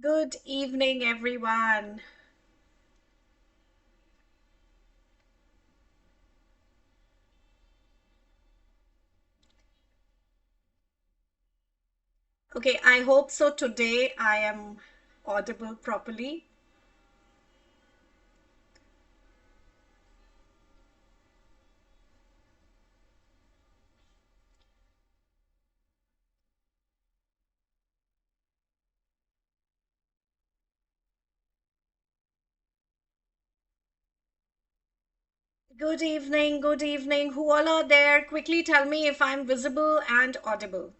Good evening, everyone. Okay, I hope so today I am audible properly. Good evening, good evening. Who all are there? Quickly tell me if I'm visible and audible.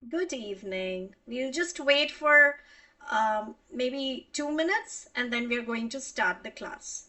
Good evening. We'll just wait for maybe 2 minutes and then we're going to start the class.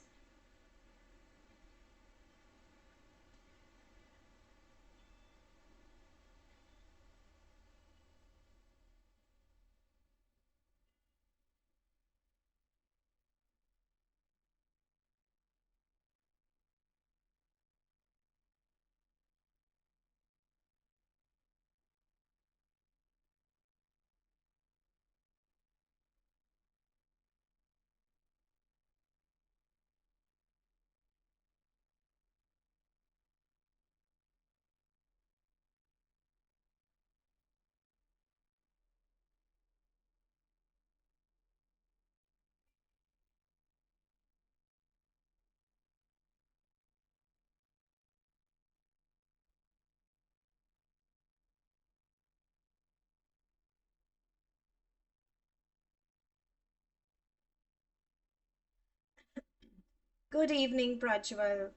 Good evening, Prajwal.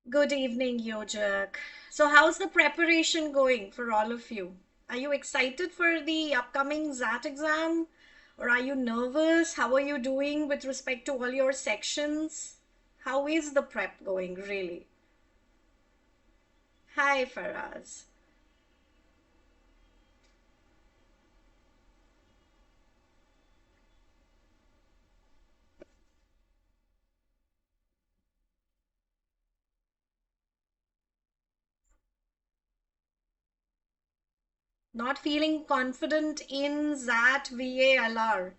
Good evening, Yojak. So, how's the preparation going for all of you? Are you excited for the upcoming XAT exam? Or are you nervous? How are you doing with respect to all your sections? How is the prep going, really? Hi, Faraz. Not feeling confident in XAT VALR.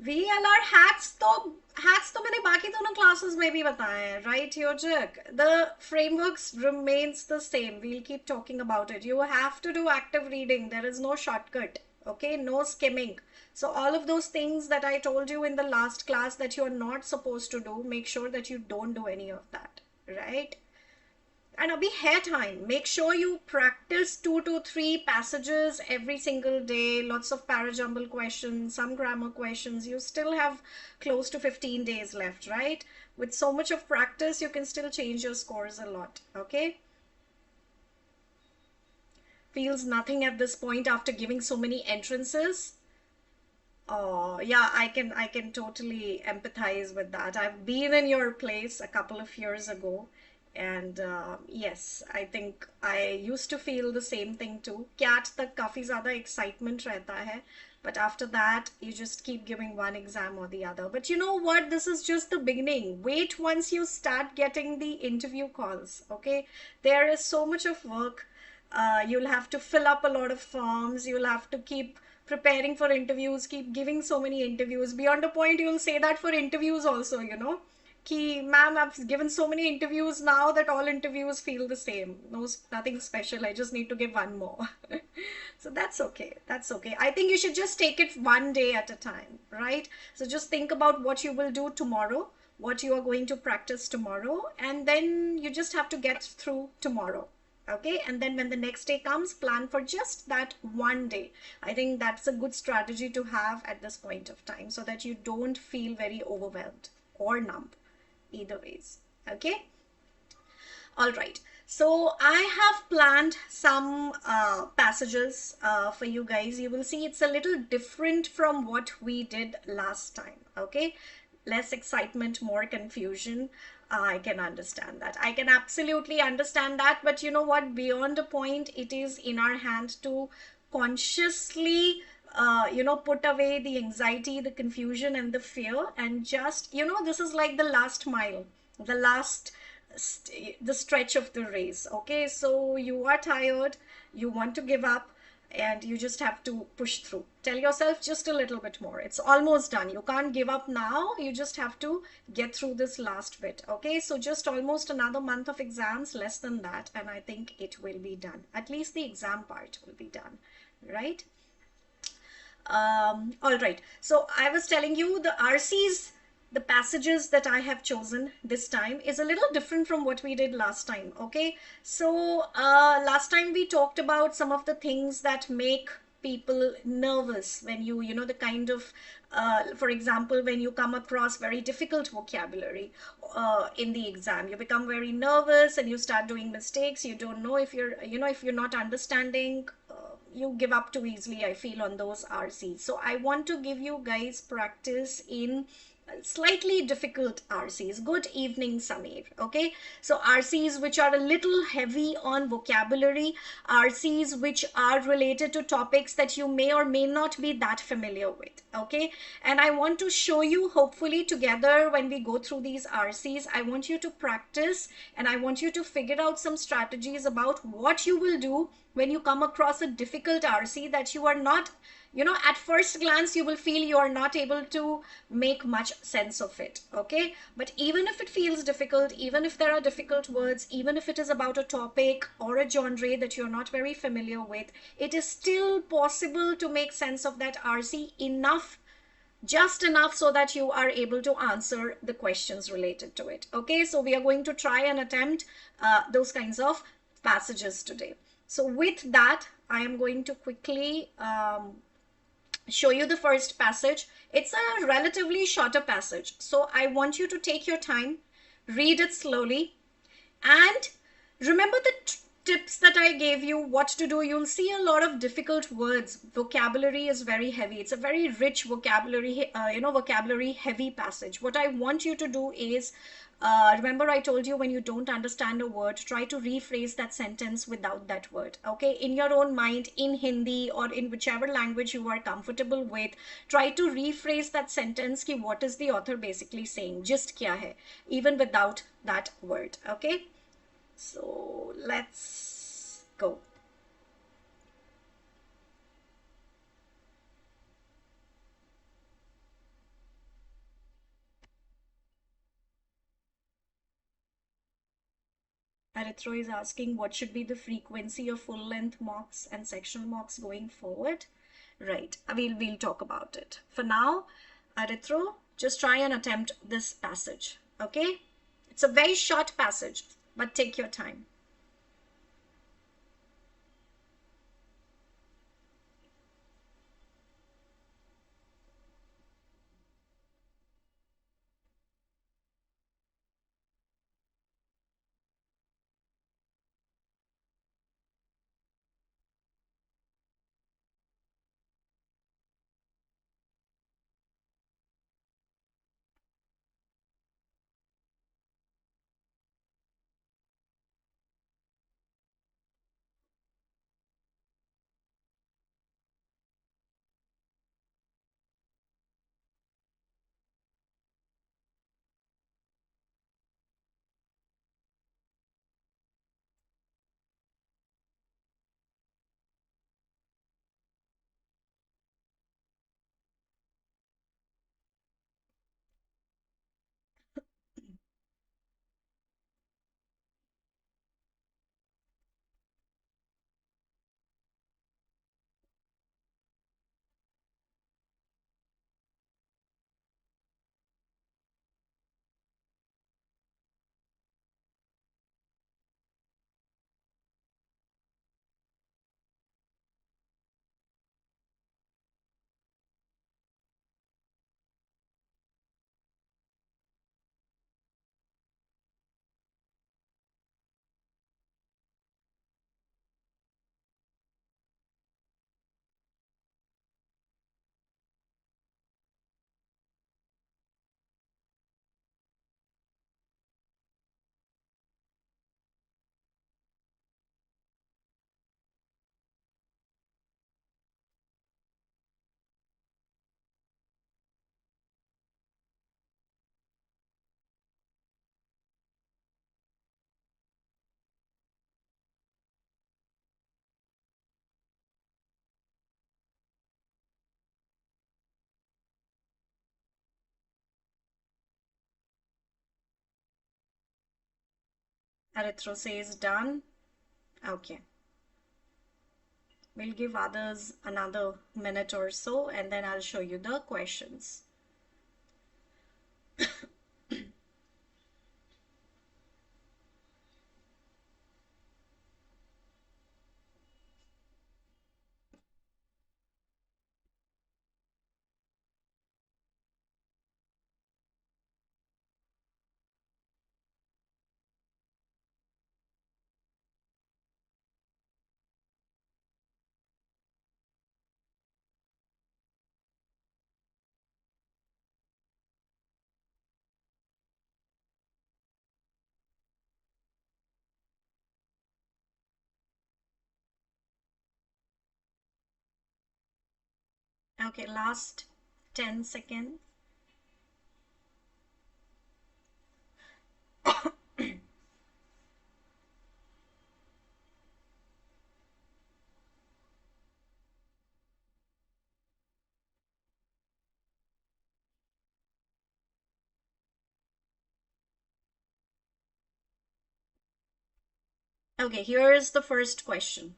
VLR hats तो मैंने बाकी दोनों classes में भी बताए हैं, right, Yojak? The frameworks remains the same. We'll keep talking about it. You have to do active reading. There is no shortcut. Okay, no skimming. So all of those things that I told you in the last class that you are not supposed to do, make sure that you don't do any of that, right? And abhi hai time. Make sure you practice 2 to 3 passages every single day. Lots of parajumble questions, some grammar questions. You still have close to 15 days left, right? With so much of practice, you can still change your scores a lot. Okay. feels nothing at this point after giving so many entrances. Oh, yeah, I can totally empathize with that. I've been in your place a couple of years ago, and yes, I think I used to feel the same thing too. CAT तक काफी ज़्यादा excitement रहता है, but after that, you just keep giving one exam or the other. But you know what? This is just the beginning. Wait once you start getting the interview calls, okay? There is so much of work. You'll have to fill up a lot of forms. You'll have to keep preparing for interviews, keep giving so many interviews. Beyond a point, you'll say that for interviews also, you know. Ki, ma'am, I've given so many interviews now that all interviews feel the same. No, nothing special. I just need to give one more. So that's okay. That's okay. I think you should just take it one day at a time, right? So just think about what you will do tomorrow, what you are going to practice tomorrow, and then you just have to get through tomorrow. Okay, and then when the next day comes, plan for just that one day. I think that's a good strategy to have at this point of time, so that you don't feel very overwhelmed or numb, either ways. Okay, all right, so I have planned some passages for you guys. You will see it's a little different from what we did last time. Okay, less excitement, more confusion. I can understand that. I can absolutely understand that. But you know what? Beyond a point, it is in our hand to consciously, put away the anxiety, the confusion, and the fear. And just, this is like the last mile, the last, the stretch of the race. Okay. So you are tired, you want to give up, and you just have to push through. Tell yourself just a little bit more. It's almost done. You can't give up now. You just have to get through this last bit. Okay, so just almost another month of exams, less than that, and I think it will be done. At least the exam part will be done, right? All right, so I was telling you the RCs, the passages that I have chosen this time is a little different from what we did last time. Okay, so last time we talked about some of the things that make people nervous when the kind of for example, when you come across very difficult vocabulary in the exam, you become very nervous and you start doing mistakes. You don't know if you're not understanding. You give up too easily, I feel, on those RCs. So I want to give you guys practice in slightly difficult RCs. Good evening, Samir. Okay, so RCs which are a little heavy on vocabulary, RCs which are related to topics that you may or may not be that familiar with. Okay, and I want to show you, hopefully together, when we go through these RCs, I want you to practice and I want you to figure out some strategies about what you will do when you come across a difficult RC that you are not, at first glance, you will feel you are not able to make much sense of it. Okay, but even if it feels difficult, even if there are difficult words, even if it is about a topic or a genre that you're not very familiar with, it is still possible to make sense of that RC enough, just enough so that you are able to answer the questions related to it. Okay, so we are going to try and attempt those kinds of passages today. So with that, I am going to quickly show you the first passage. It's a relatively shorter passage, so I want you to take your time, read it slowly, and remember the tips that I gave you, what to do. You'll see a lot of difficult words. Vocabulary is very heavy. It's a very rich vocabulary, vocabulary heavy passage. What I want you to do is, remember I told you, when you don't understand a word, try to rephrase that sentence without that word. Okay, in your own mind, in Hindi or in whichever language you are comfortable with, try to rephrase that sentence ki what is the author basically saying, just kya hai, even without that word. Okay, so let's go. Arithro is asking what should be the frequency of full length mocks and sectional mocks going forward. Right, we'll talk about it. For now, Arithro, just try and attempt this passage. Okay, it's a very short passage, but take your time. Arithro says done. Okay. We'll give others another minute or so, and then I'll show you the questions. Okay, last 10 seconds. Okay, here is the first question.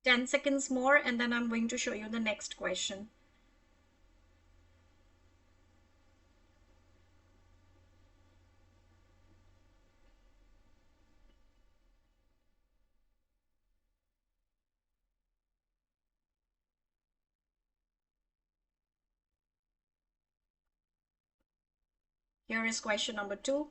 Ten seconds more, and then I'm going to show you the next question. Here is question number 2.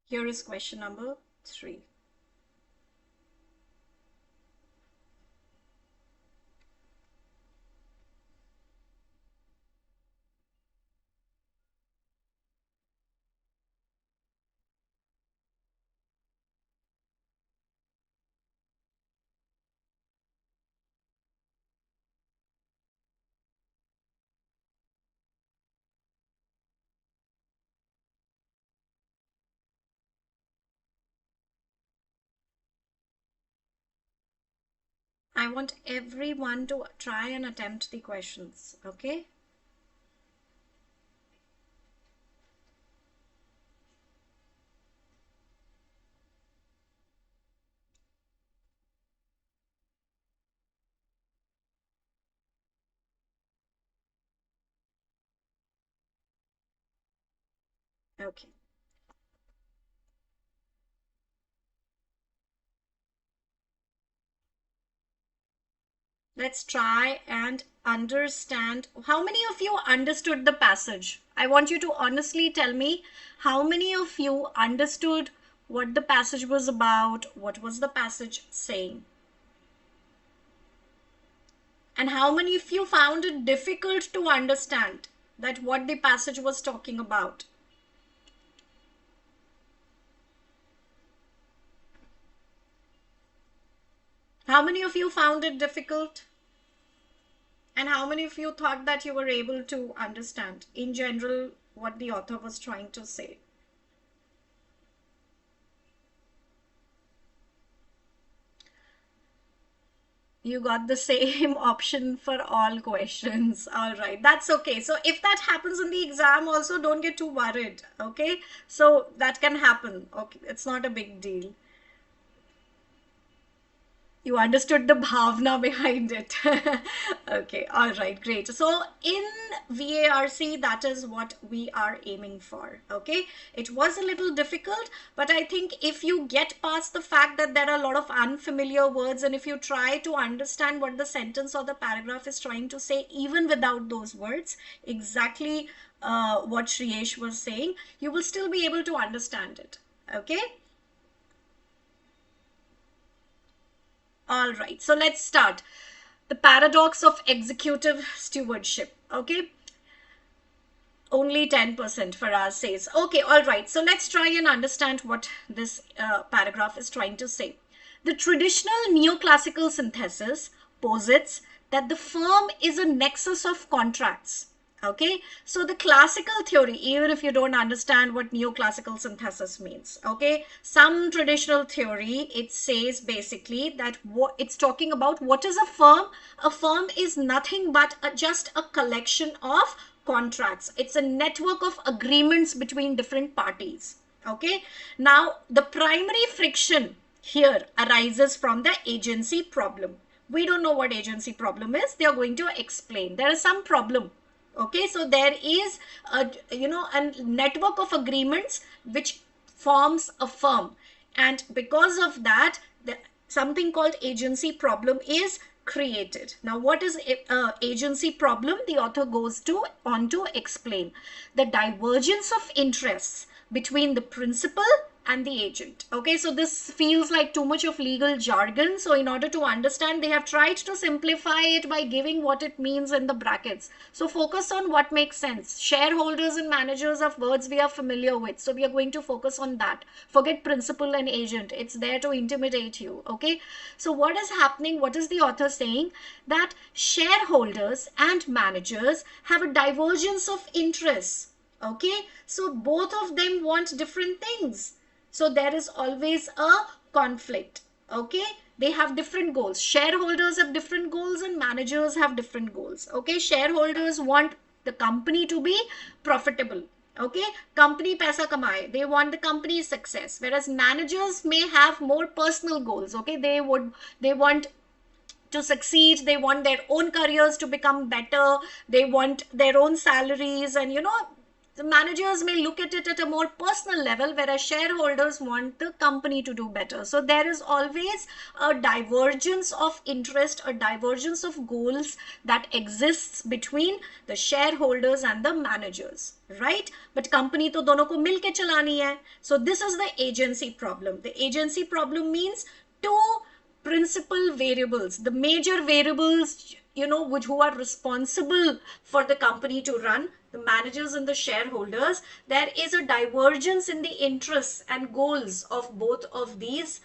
Here is question number 3. I want everyone to try and attempt the questions, okay? Okay. Let's try and understand. How many of you understood the passage? I want you to honestly tell me how many of you understood what the passage was about, what was the passage saying? And how many of you found it difficult to understand that what the passage was talking about? How many of you found it difficult? And how many of you thought that you were able to understand in general what the author was trying to say? You got the same option for all questions. All right, that's okay. So if that happens in the exam also, don't get too worried. Okay, so that can happen. Okay, it's not a big deal. You understood the bhavna behind it. Okay, all right, great. So in VARC, that is what we are aiming for. Okay, it was a little difficult, but I think if you get past the fact that there are a lot of unfamiliar words, and if you try to understand what the sentence or the paragraph is trying to say, even without those words, exactly what Shriyesh was saying, you will still be able to understand it. Okay. All right, so let's start. The paradox of executive stewardship. Okay, only 10% for us says. Okay, all right, so let's try and understand what this paragraph is trying to say. The traditional neoclassical synthesis posits that the firm is a nexus of contracts. Okay, so the classical theory, even if you don't understand what neoclassical synthesis means, okay, some traditional theory, it says basically that it's talking about what is a firm. A firm is nothing but just a collection of contracts. It's a network of agreements between different parties. Okay, now the primary friction here arises from the agency problem. We don't know what agency problem is. They are going to explain. There is some problem. Okay, so there is a network of agreements which forms a firm, and because of that, something called agency problem is created. Now, what is agency problem? The author goes on to explain the divergence of interests between the principal and the agent. Okay, so this feels like too much of legal jargon. So in order to understand, they have tried to simplify it by giving what it means in the brackets. So focus on what makes sense. Shareholders and managers are words we are familiar with. So we are going to focus on that. Forget principal and agent. It's there to intimidate you. Okay, so what is happening? What is the author saying? That shareholders and managers have a divergence of interests. Okay, so both of them want different things. So there is always a conflict. Okay, they have different goals. Shareholders have different goals and managers have different goals. Okay, shareholders want the company to be profitable. Okay, company paisa kamaye. They want the company's success. Whereas managers may have more personal goals. Okay, they want to succeed. They want their own careers to become better. They want their own salaries, and the managers may look at it at a more personal level, whereas shareholders want the company to do better. So there is always a divergence of interest, a divergence of goals that exists between the shareholders and the managers, right? But company to dono ko milke chalani hai. So this is the agency problem. The agency problem means two principal variables, the major variables, who are responsible for the company to run, the managers and the shareholders. There is a divergence in the interests and goals of both of these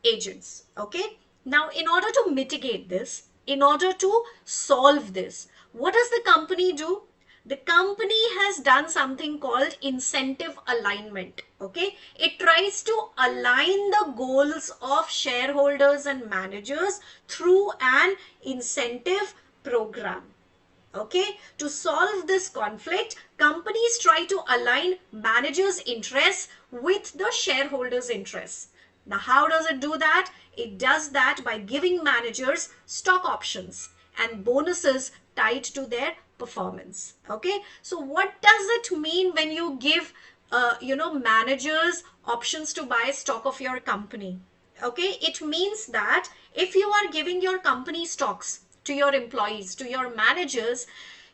agents. Okay, now in order to mitigate this, in order to solve this, what does the company do? The company has done something called incentive alignment. Okay, it tries to align the goals of shareholders and managers through an incentive program. Okay, to solve this conflict, companies try to align managers' interests with the shareholders' interests. Now, how does it do that? It does that by giving managers stock options and bonuses tied to their performance. Okay, so what does it mean when you give managers options to buy stock of your company? Okay, it means that if you are giving your company stocks to your employees, to your managers,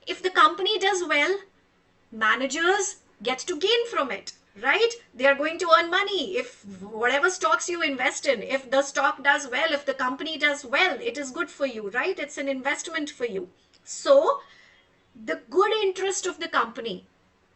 if the company does well, managers get to gain from it, right? They are going to earn money. If whatever stocks you invest in, if the stock does well, if the company does well, it is good for you, right? It's an investment for you. So the good interest of the company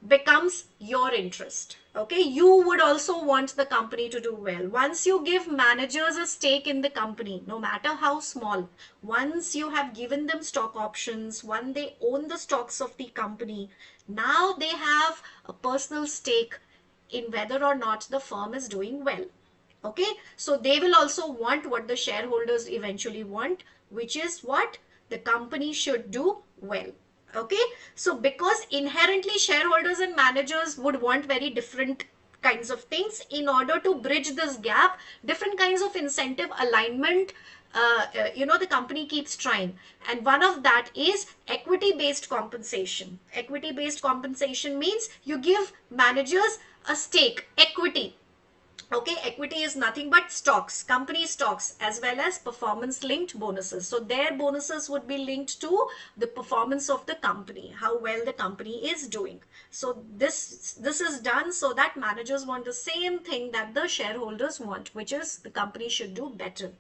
becomes your interest. Okay, you would also want the company to do well. Once you give managers a stake in the company, no matter how small, once you have given them stock options, when they own the stocks of the company, now they have a personal stake in whether or not the firm is doing well. Okay, so they will also want what the shareholders eventually want, which is what the company should do well. Okay, so because inherently shareholders and managers would want very different kinds of things, in order to bridge this gap, different kinds of incentive alignment, the company keeps trying, and one of that is equity based compensation. Equity based compensation means you give managers a stake, equity. Okay, equity is nothing but stocks, company stocks, as well as performance linked bonuses. So their bonuses would be linked to the performance of the company, how well the company is doing. So this is done so that managers want the same thing that the shareholders want, which is the company should do better.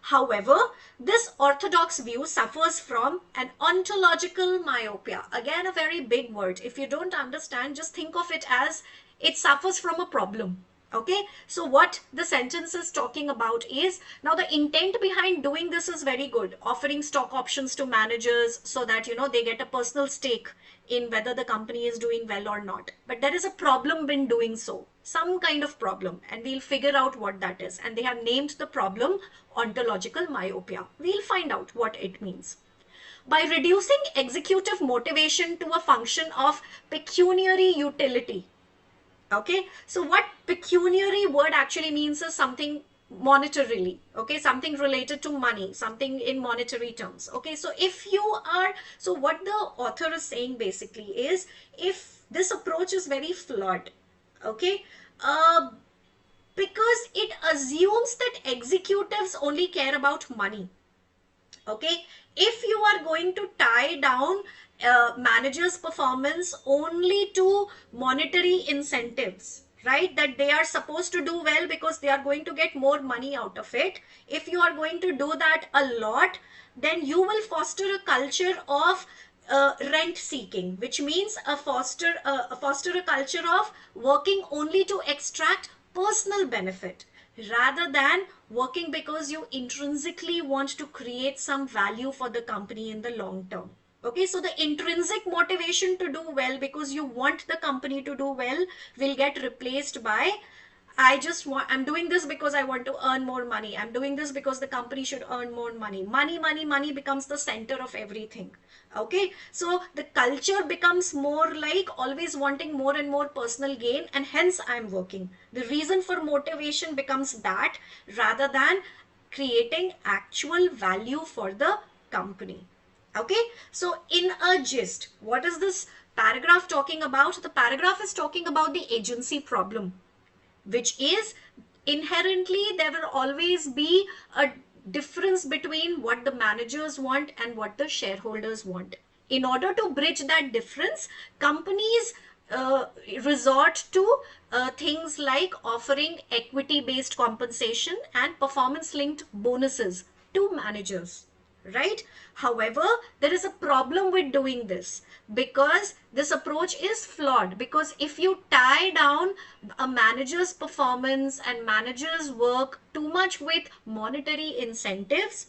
However, this orthodox view suffers from an ontological myopia. Again, a very big word. If you don't understand, just think of it as it suffers from a problem. Okay, so what the sentence is talking about is, now the intent behind doing this is very good, offering stock options to managers so that they get a personal stake in whether the company is doing well or not. But there is a problem in doing so, some kind of problem, and we'll figure out what that is. And they have named the problem ontological myopia. We'll find out what it means. By reducing executive motivation to a function of pecuniary utility. Okay, so what pecuniary word actually means is something monetarily. Okay, something related to money, something in monetary terms. Okay, so if you are, so what the author is saying basically is, if this approach is very flawed, okay, because it assumes that executives only care about money. Okay, if you are going to tie down managers performance only to monetary incentives, right, that they are supposed to do well because they are going to get more money out of it, if you are going to do that a lot, then you will foster a culture of rent seeking, which means foster a culture of working only to extract personal benefit rather than working because you intrinsically want to create some value for the company in the long term. Okay, so the intrinsic motivation to do well because you want the company to do well will get replaced by, I'm doing this because I want to earn more money. I'm doing this because the company should earn more money. Money becomes the center of everything. Okay, so the culture becomes more like always wanting more and more personal gain, and hence I'm working. The reason for motivation becomes that rather than creating actual value for the company. Okay, so in a gist, what is this paragraph talking about? The paragraph is talking about the agency problem, which is inherently there will always be a difference between what the managers want and what the shareholders want. In order to bridge that difference, companies uh, resort to things like offering equity based compensation and performance linked bonuses to managers, right? However, there is a problem with doing this because this approach is flawed, because if you tie down a manager's performance and manager's work too much with monetary incentives,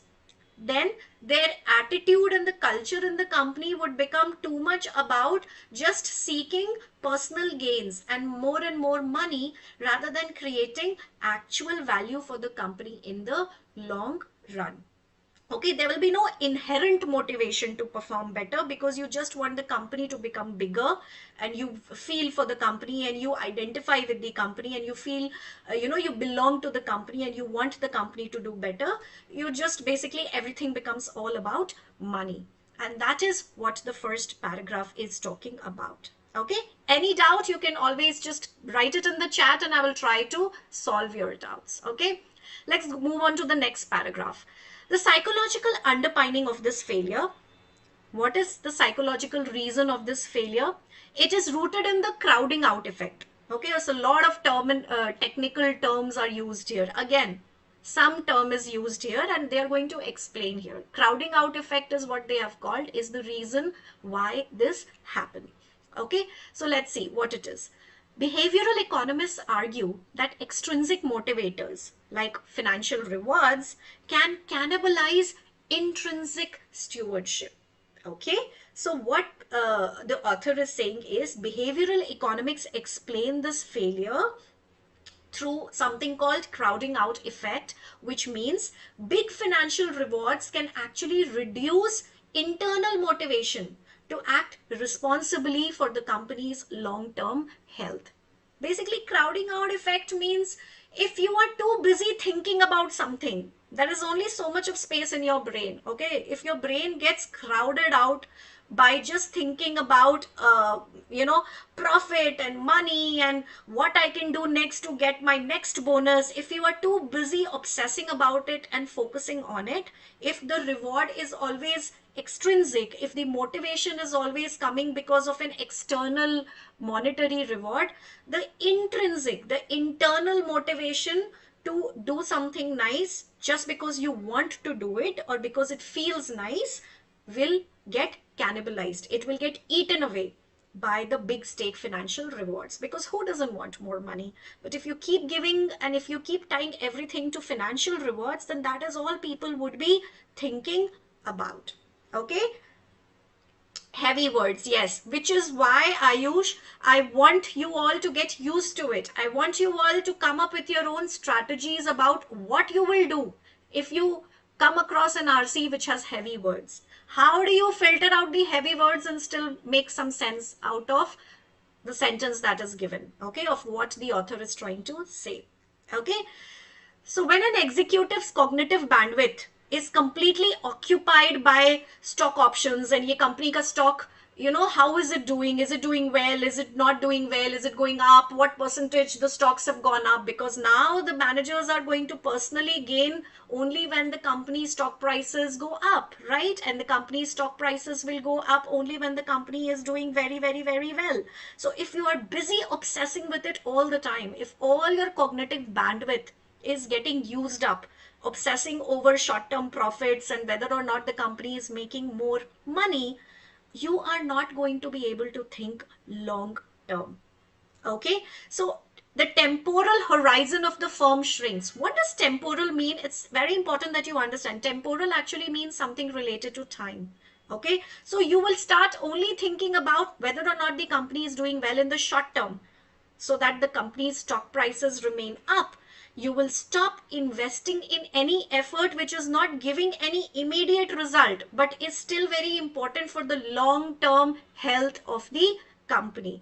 then their attitude and the culture in the company would become too much about just seeking personal gains and more money rather than creating actual value for the company in the long run. Okay, there will be no inherent motivation to perform better because you just want the company to become bigger, and you feel for the company and you identify with the company and you feel you belong to the company and you want the company to do better. You just basically everything becomes all about money, and that is what the first paragraph is talking about. Okay, any doubt, you can always just write it in the chat and I will try to solve your doubts. Okay, let's move on to the next paragraph. The psychological underpinning of this failure. What is the psychological reason of this failure? It is rooted in the crowding out effect. Okay, so a lot of technical terms are used here. Again, some term is used here and they are going to explain here. Crowding out effect is what they have called, is the reason why this happened. Okay, so let's see what it is. Behavioral economists argue that extrinsic motivators like financial rewards can cannibalize intrinsic stewardship. Okay, so what the author is saying is behavioral economics explain this failure through something called crowding out effect, which means big financial rewards can actually reduce internal motivation to act responsibly for the company's long-term health. Basically, crowding out effect means if you are too busy thinking about something, there is only so much of space in your brain. Okay, if your brain gets crowded out by just thinking about profit and money and what I can do next to get my next bonus, if you are too busy obsessing about it and focusing on it, if the reward is always extrinsic, if the motivation is always coming because of an external monetary reward, the intrinsic, the internal motivation to do something nice just because you want to do it or because it feels nice will get cannibalized. It will get eaten away by the big stake financial rewards, because who doesn't want more money? But if you keep giving and if you keep tying everything to financial rewards, then that is all people would be thinking about. Okay, heavy words, yes, which is why Ayush, I want you all to get used to it. I want you all to come up with your own strategies about what you will do if you come across an RC which has heavy words. How do you filter out the heavy words and still make some sense out of the sentence that is given, okay, of what the author is trying to say. Okay, so when an executive's cognitive bandwidth is completely occupied by stock options and ये company का stock, how is it doing? Is it doing well? Is it not doing well? Is it going up? What percentage the stocks have gone up? Because now the managers are going to personally gain only when the company's stock prices go up, right? And the company's stock prices will go up only when the company is doing very, very, very well. So if you are busy obsessing with it all the time, if all your cognitive bandwidth is getting used up obsessing over short-term profits and whether or not the company is making more money, you are not going to be able to think long term. Okay, so the temporal horizon of the firm shrinks. What does temporal mean? It's very important that you understand. Temporal actually means something related to time. Okay, so you will start only thinking about whether or not the company is doing well in the short term, so that the company's stock prices remain up. You will stop investing in any effort which is not giving any immediate result but is still very important for the long term health of the company.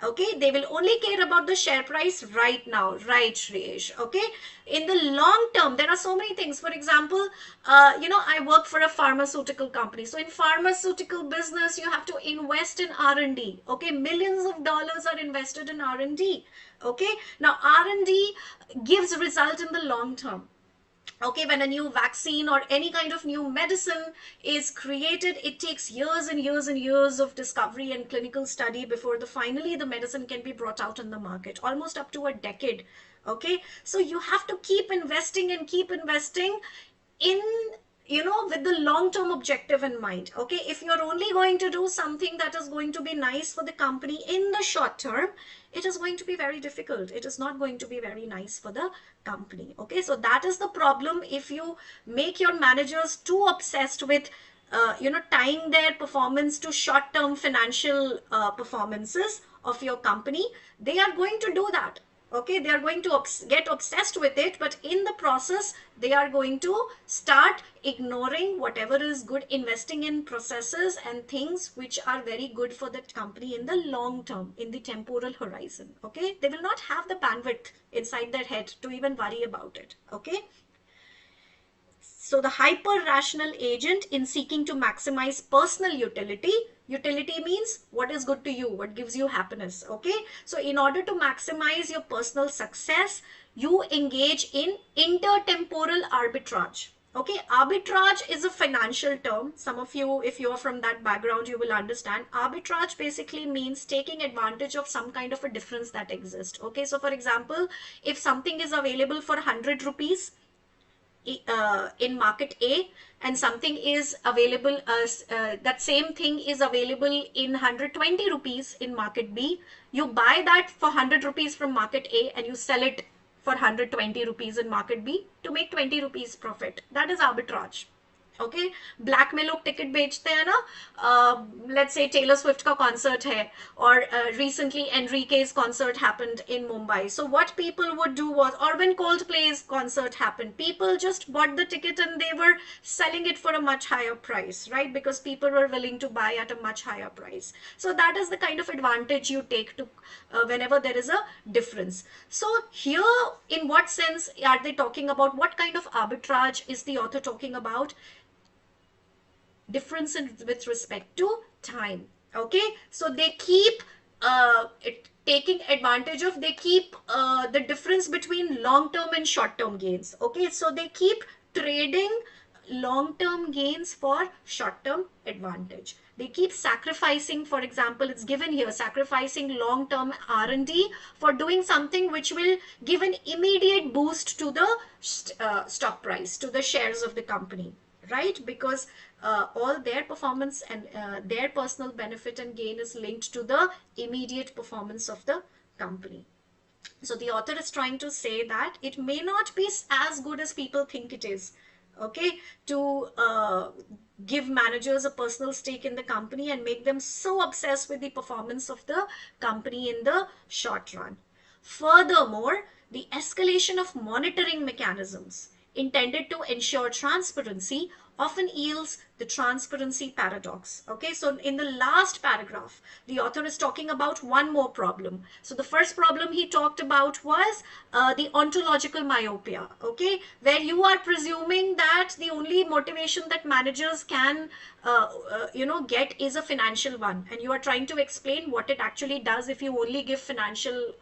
Okay, they will only care about the share price right now, right, Shreyesh? Okay, in the long term there are so many things. For example, I work for a pharmaceutical company, so in pharmaceutical business you have to invest in R&D. Okay, millions of dollars are invested in R&D. Okay, now R&D gives result in the long term. Okay, when a new vaccine or any kind of new medicine is created, it takes years and years and years of discovery and clinical study before finally the medicine can be brought out in the market, almost up to a decade. Okay, so you have to keep investing and keep investing in, with the long term objective in mind. Okay, if you're only going to do something that is going to be nice for the company in the short term, it is going to be very difficult. It is not going to be very nice for the company. Okay, so that is the problem. If you make your managers too obsessed with tying their performance to short term financial performances of your company, they are going to do that. Okay, they are going to get obsessed with it, but in the process they are going to start ignoring whatever is good, investing in processes and things which are very good for the company in the long term, in the temporal horizon. Okay, they will not have the bandwidth inside their head to even worry about it. Okay, so the hyper-rational agent in seeking to maximize personal utility, utility means what is good to you, what gives you happiness. Okay, so in order to maximize your personal success, you engage in intertemporal arbitrage. Okay, arbitrage is a financial term. Some of you, if you are from that background, you will understand. Arbitrage basically means taking advantage of some kind of a difference that exists. Okay, so for example, if something is available for 100 rupees, in market A, and something is available as that same thing is available in 120 rupees in market B, you buy that for 100 rupees from market A and you sell it for 120 rupees in market B to make 20 rupees profit. That is arbitrage. Okay black में लोग ticket बेचते हैं ना let's say Taylor Swift का concert है और recently Enrique's concert happened in Mumbai, so what people would do was, or when Coldplay's concert happened, people just bought the ticket and they were selling it for a much higher price, right? Because people were willing to buy at a much higher price. So that is the kind of advantage you take to whenever there is a difference. So here, in what sense are they talking about? What kind of arbitrage is the author talking about? Difference with respect to time. Okay, so they keep taking advantage of, they keep the difference between long term and short term gains. Okay, so they keep trading long term gains for short term advantage. They keep sacrificing, for example, it's given here, sacrificing long term R&D for doing something which will give an immediate boost to the stock price, to the shares of the company, right? Because all their performance and their personal benefit and gain is linked to the immediate performance of the company. So the author is trying to say that it may not be as good as people think it is, okay, to give managers a personal stake in the company and make them so obsessed with the performance of the company in the short run. Furthermore, the escalation of monitoring mechanisms intended to ensure transparency often yields the transparency paradox. Okay, so in the last paragraph, the author is talking about one more problem. So the first problem he talked about was the ontological myopia, okay, where you are presuming that the only motivation that managers can get is a financial one, and you are trying to explain what it actually does if you only give financial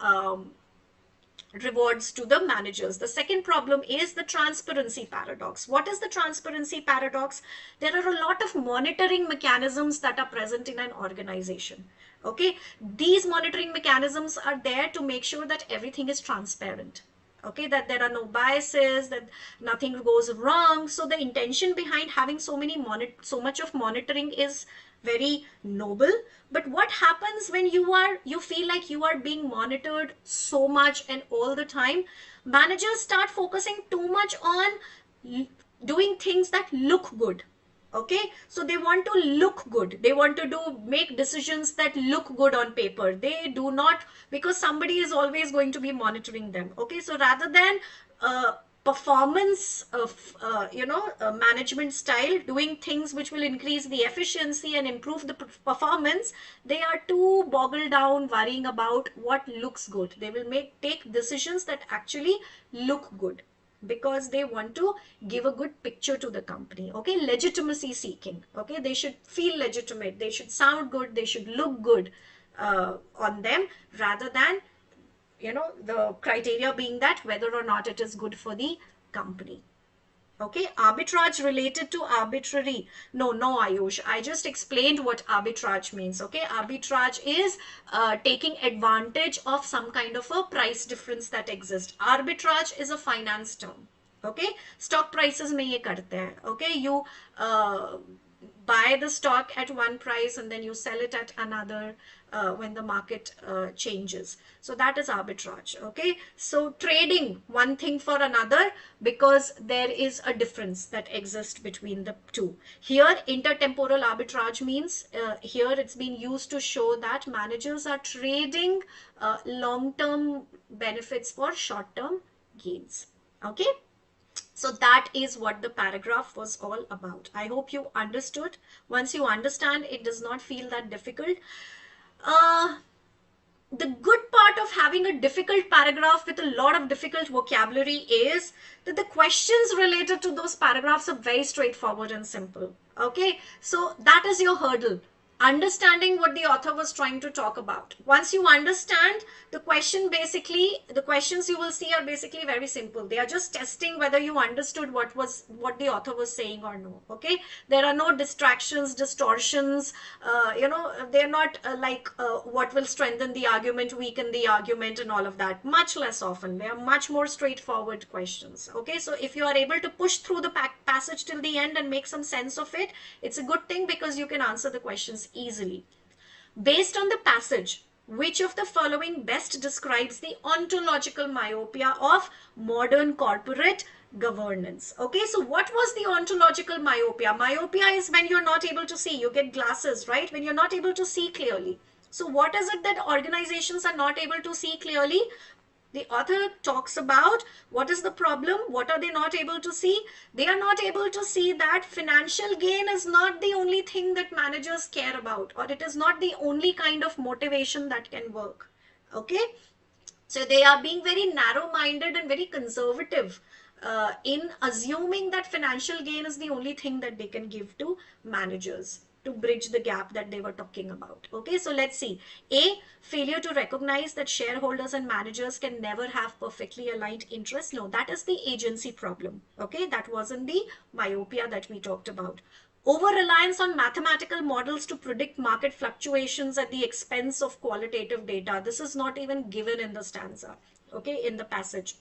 rewards to the managers. The second problem is the transparency paradox. What is the transparency paradox? There are a lot of monitoring mechanisms that are present in an organization. Okay, these monitoring mechanisms are there to make sure that everything is transparent. Okay, that there are no biases, that nothing goes wrong. So the intention behind having so much of monitoring is very noble. But what happens when you feel like you are being monitored so much and all the time? Managers start focusing too much on doing things that look good. Okay, so they want to look good, they want to make decisions that look good on paper. They do not, because somebody is always going to be monitoring them. Okay, so rather than performance of management style, doing things which will increase the efficiency and improve the performance, they are too boggled down worrying about what looks good. They will take decisions that actually look good, because they want to give a good picture to the company. Okay, legitimacy seeking. Okay, they should feel legitimate, they should sound good, they should look good on them, rather than the criteria being that whether or not it is good for the company. Okay, arbitrage related to arbitrary. No, Ayush, I just explained what arbitrage means. Okay, arbitrage is taking advantage of some kind of a price difference that exists. Arbitrage is a finance term. Okay, stock prices mein ye karte hain. Okay, you buy the stock at one price and then you sell it at another when the market changes. So that is arbitrage. Okay, so trading one thing for another because there is a difference that exists between the two. Here intertemporal arbitrage means here it's been used to show that managers are trading long-term benefits for short-term gains. Okay, so that is what the paragraph was all about. I hope you understood. Once you understand, it does not feel that difficult. The good part of having a difficult paragraph with a lot of difficult vocabulary is that the questions related to those paragraphs are very straightforward and simple. Okay, so that is your hurdle. understanding what the author was trying to talk about. Once you understand the question, basically the questions you will see are basically very simple. They are just testing whether you understood what the author was saying or no. Okay, there are no distractions, distortions. They're not what will strengthen the argument, weaken the argument, and all of that. Much less often. They are much more straightforward questions. Okay, so if you are able to push through the passage till the end and make some sense of it, it's a good thing, because you can answer the questions easily. Based on the passage, which of the following best describes the ontological myopia of modern corporate governance? Okay, so what was the ontological myopia? Myopia is when you're not able to see. You get glasses, right? When you're not able to see clearly. So what is it that organizations are not able to see clearly? The author talks about what is the problem, what are they not able to see. They are not able to see that financial gain is not the only thing that managers care about, or it is not the only kind of motivation that can work. Okay, so they are being very narrow-minded and very conservative in assuming that financial gain is the only thing that they can give to managers to bridge the gap that they were talking about. Okay, so let's see. A, failure to recognize that shareholders and managers can never have perfectly aligned interests. No, that is the agency problem. Okay, that wasn't the myopia that we talked about. Over-reliance on mathematical models to predict market fluctuations at the expense of qualitative data. This is not even given in the stanza, okay, in the passage.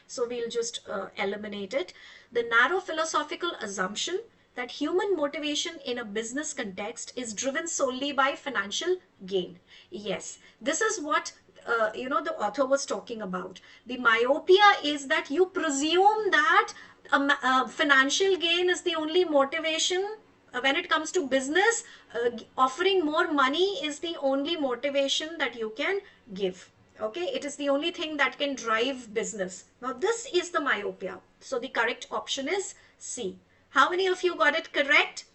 So we'll just eliminate it. The narrow philosophical assumption that human motivation in a business context is driven solely by financial gain. Yes, this is what the author was talking about. The myopia is that you presume that financial gain is the only motivation. When it comes to business, offering more money is the only motivation that you can give. Okay, it is the only thing that can drive business. Now this is the myopia. So the correct option is C. How many of you got it correct?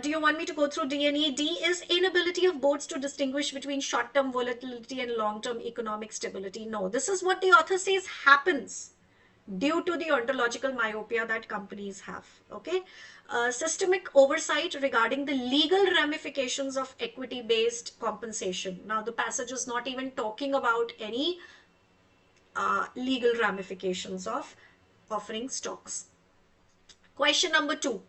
Do you want me to go through D and E? D is inability of boards to distinguish between short-term volatility and long-term economic stability. No, this is what the author says happens due to the ontological myopia that companies have. Okay, systemic oversight regarding the legal ramifications of equity-based compensation. Now the passage is not even talking about any legal ramifications of offering stocks. Question number 2.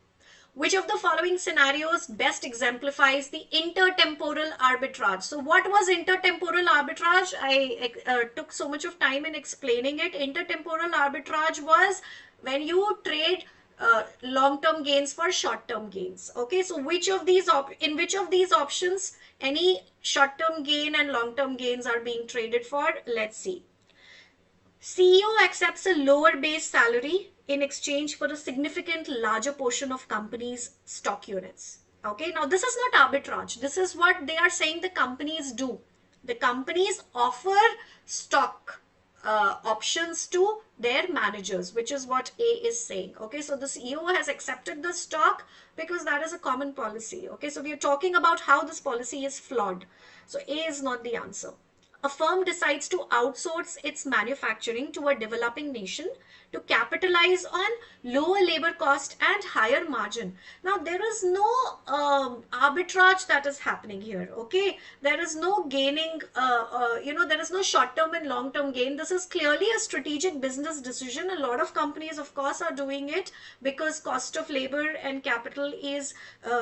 Which of the following scenarios best exemplifies the intertemporal arbitrage? So what was intertemporal arbitrage? I took so much of time in explaining it. Intertemporal arbitrage was when you trade long-term gains for short-term gains. Okay, so in which of these options any short-term gain and long-term gains are being traded for? Let's see. CEO accepts a lower base salary in exchange for a significant larger portion of company's stock units. Okay, now this is not arbitrage. This is what they are saying the companies do. The companies offer stock options to their managers, which is what A is saying. Okay, so the CEO has accepted the stock because that is a common policy. Okay, so we are talking about how this policy is flawed. So A is not the answer. A firm decides to outsource its manufacturing to a developing nation to capitalize on lower labor cost and higher margin. Now there is no arbitrage that is happening here. Okay, there is no gaining, there is no short-term and long-term gain. This is clearly a strategic business decision. A lot of companies, of course, are doing it because cost of labor and capital is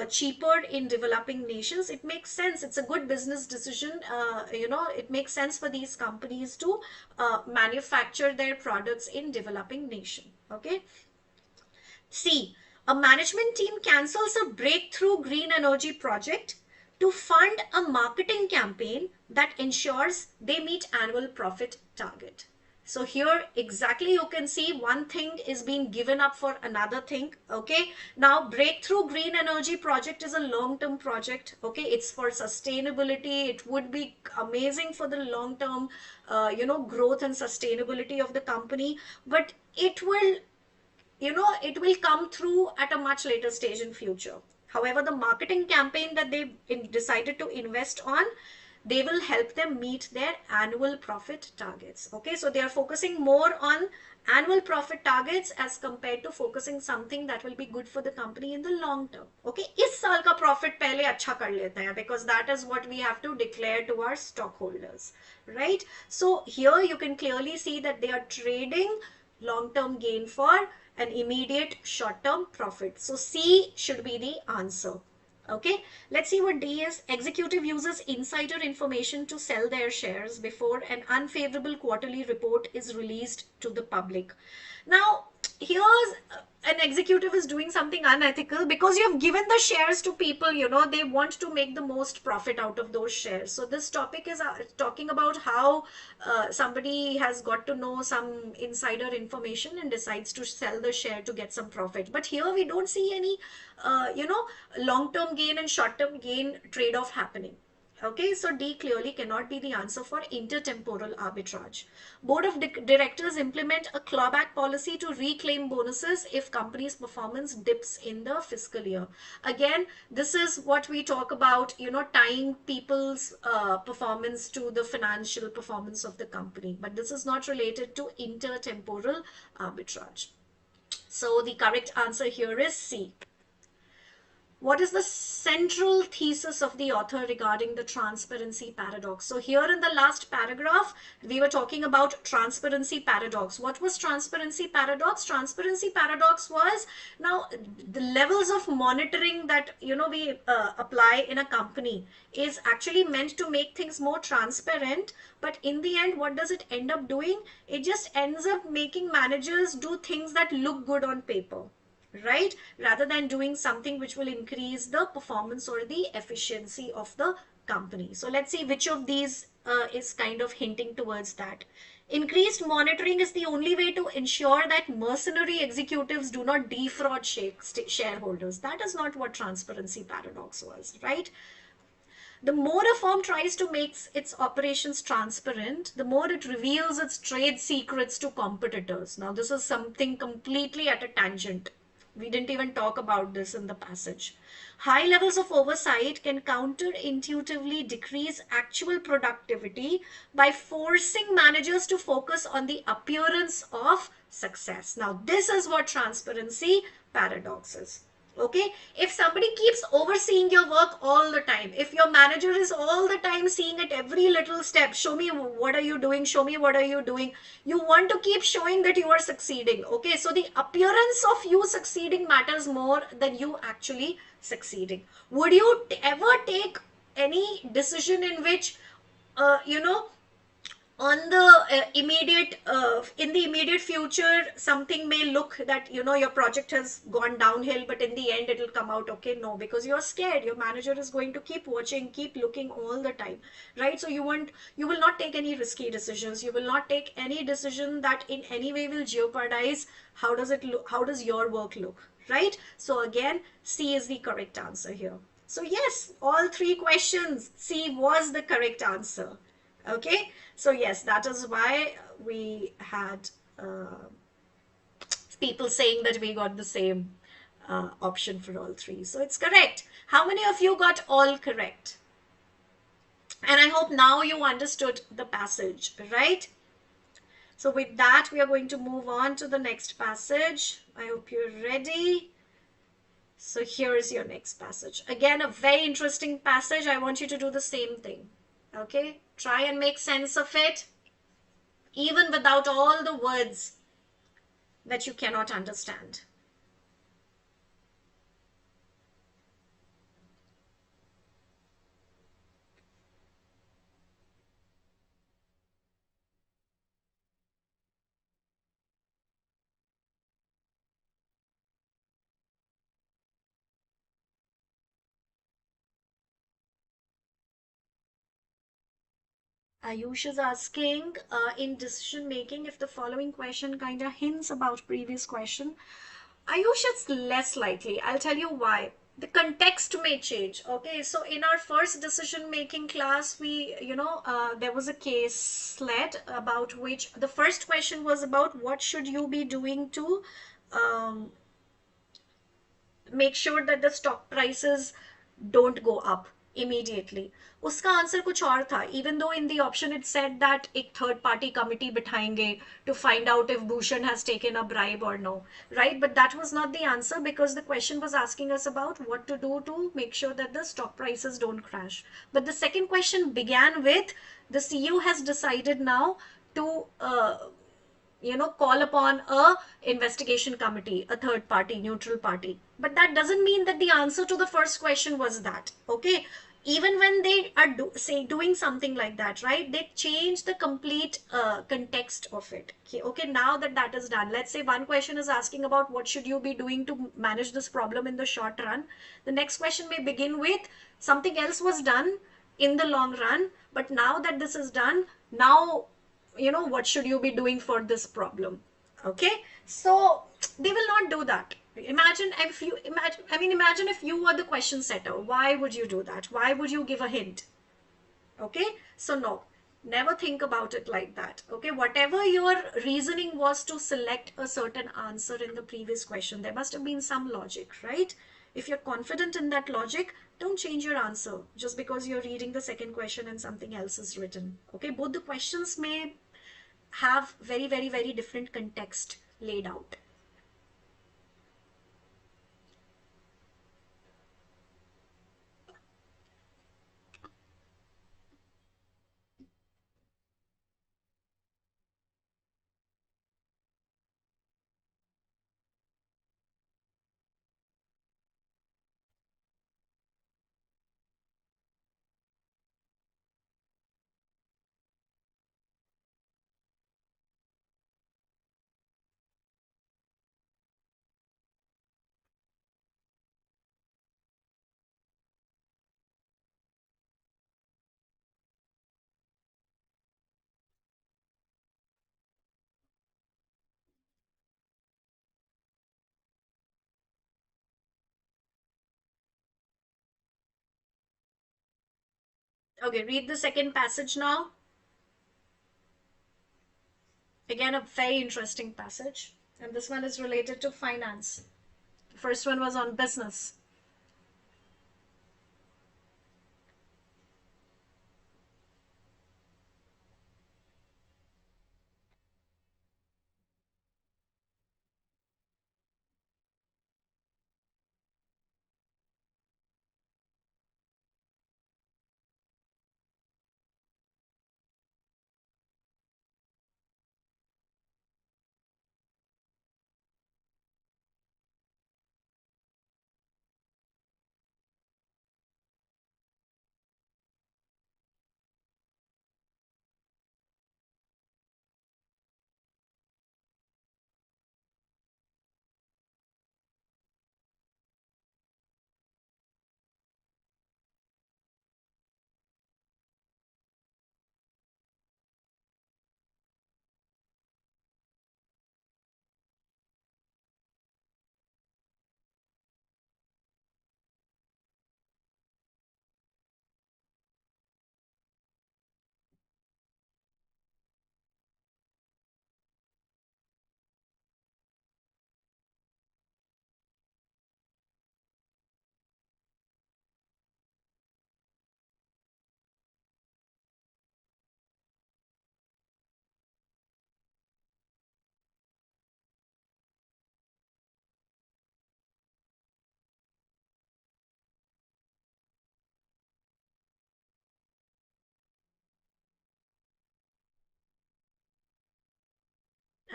cheaper in developing nations. It makes sense. It's a good business decision. It makes sense for these companies to manufacture their products in developing nation. Okay. C, a management team cancels a breakthrough green energy project to fund a marketing campaign that ensures they meet annual profit target. So here exactly you can see one thing is being given up for another thing. Okay, now breakthrough green energy project is a long-term project. Okay, it's for sustainability. It would be amazing for the long-term growth and sustainability of the company, but it will come through at a much later stage in future. However, the marketing campaign that they decided to invest on, they will help them meet their annual profit targets. Okay, so they are focusing more on annual profit targets as compared to focusing something that will be good for the company in the long term. Okay, इस साल का profit पहले अच्छा कर लेते हैं, because that is what we have to declare to our stockholders, right? So here you can clearly see that they are trading long-term gain for an immediate short-term profit. So C should be the answer. Okay, let's see what D is. Executive uses insider information to sell their shares before an unfavorable quarterly report is released to the public. Now, here's an executive is doing something unethical because you have given the shares to people, you know, they want to make the most profit out of those shares. So this topic is talking about how somebody has got to know some insider information and decides to sell the share to get some profit. But here we don't see any, long-term gain and short-term gain trade-off happening. Okay, so D clearly cannot be the answer for intertemporal arbitrage. Board of Directors implement a clawback policy to reclaim bonuses if company's performance dips in the fiscal year. Again, this is what we talk about, you know, tying people's performance to the financial performance of the company. But this is not related to intertemporal arbitrage. So the correct answer here is C. What is the central thesis of the author regarding the transparency paradox? So here in the last paragraph, we were talking about transparency paradox. What was transparency paradox? Transparency paradox was, now the levels of monitoring that, you know, we apply in a company is actually meant to make things more transparent. But in the end, what does it end up doing? It just ends up making managers do things that look good on paper, right, rather than doing something which will increase the performance or the efficiency of the company. So let's see which of these is kind of hinting towards that. Increased monitoring is the only way to ensure that mercenary executives do not defraud shareholders. That is not what transparency paradox was, right? The more a firm tries to make its operations transparent, the more it reveals its trade secrets to competitors. Now, this is something completely at a tangent. We didn't even talk about this in the passage. High levels of oversight can counterintuitively decrease actual productivity by forcing managers to focus on the appearance of success. Now, this is what transparency paradox is. Okay, if somebody keeps overseeing your work all the time, if your manager is all the time seeing at every little step, show me what are you doing, show me what are you doing, you want to keep showing that you are succeeding. Okay, so the appearance of you succeeding matters more than you actually succeeding. Would you ever take any decision in which on the in the immediate future, something may look that, you know, your project has gone downhill, but in the end it will come out okay? No, because you're scared. Your manager is going to keep watching, keep looking all the time, right? So you will not take any risky decisions. You will not take any decision that in any way will jeopardize how does it look, how does your work look, right? So again, C is the correct answer here. So yes, all three questions, C was the correct answer. Okay, so yes, that is why we had people saying that we got the same option for all three. So it's correct. How many of you got all correct? And I hope now you understood the passage, right? So with that, we are going to move on to the next passage. I hope you're ready. So here is your next passage. Again, a very interesting passage. I want you to do the same thing. Okay, try and make sense of it, even without all the words that you cannot understand. Ayush is asking, in decision making, if the following question kind of hints about previous question. Ayush, it's less likely. I'll tell you why. The context may change. Okay, so in our first decision making class, we, there was a case sled about which the first question was about what should you be doing to make sure that the stock prices don't go up. immediately. उसका answer कुछ और था, even though in the option it said that एक third party committee बिठाएंगे to find out if Bhushan has taken a bribe or no, right? But that was not the answer, because the question was asking us about what to do to make sure that the stock prices don't crash. But the second question began with, the CEO has decided now to call upon a investigation committee, a third party, neutral party. But that doesn't mean that the answer to the first question was that. Okay, even when they are doing something like that, right, they change the complete context of it. Okay, okay, now that that is done, let's say one question is asking about what should you be doing to manage this problem in the short run. The next question may begin with, something else was done in the long run, but now that this is done, now what should you be doing for this problem. Okay, so they will not do that. Imagine if you were the question setter, why would you do that? Why would you give a hint? Okay, so no, never think about it like that. Okay, whatever your reasoning was to select a certain answer in the previous question, there must have been some logic, right? If you're confident in that logic, don't change your answer just because you're reading the second question and something else is written. Okay, both the questions may have very, very, very different context laid out. Okay, read the second passage now. Again, a very interesting passage. And this one is related to finance. The first one was on business.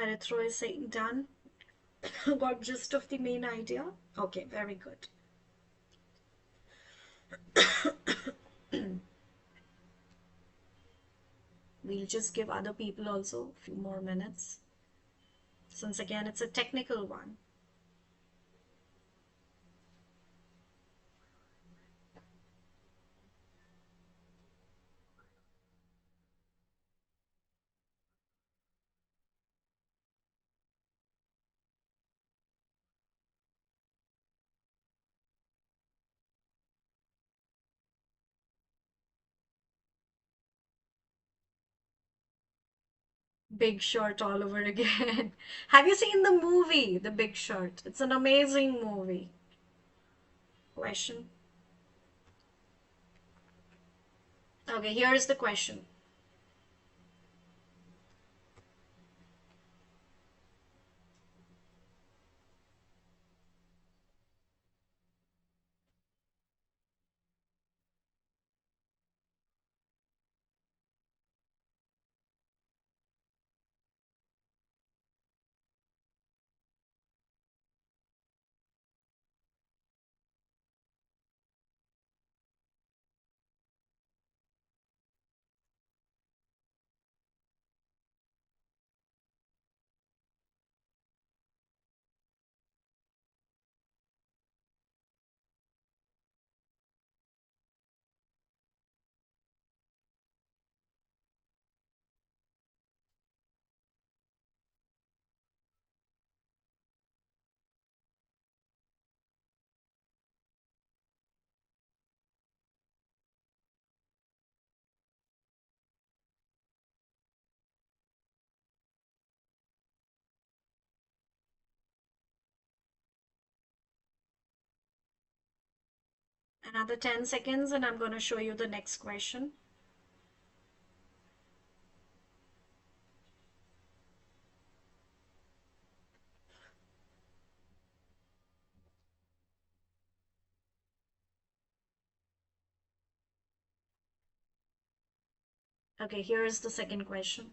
Erythro is saying done. Got gist of the main idea. Okay, very good. We'll just give other people also a few more minutes, since again it's a technical one. Big Short all over again. Have you seen the movie, The Big Short? It's an amazing movie. Question. Okay, here is the question. Another 10 seconds and I'm going to show you the next question. Okay, here is the second question.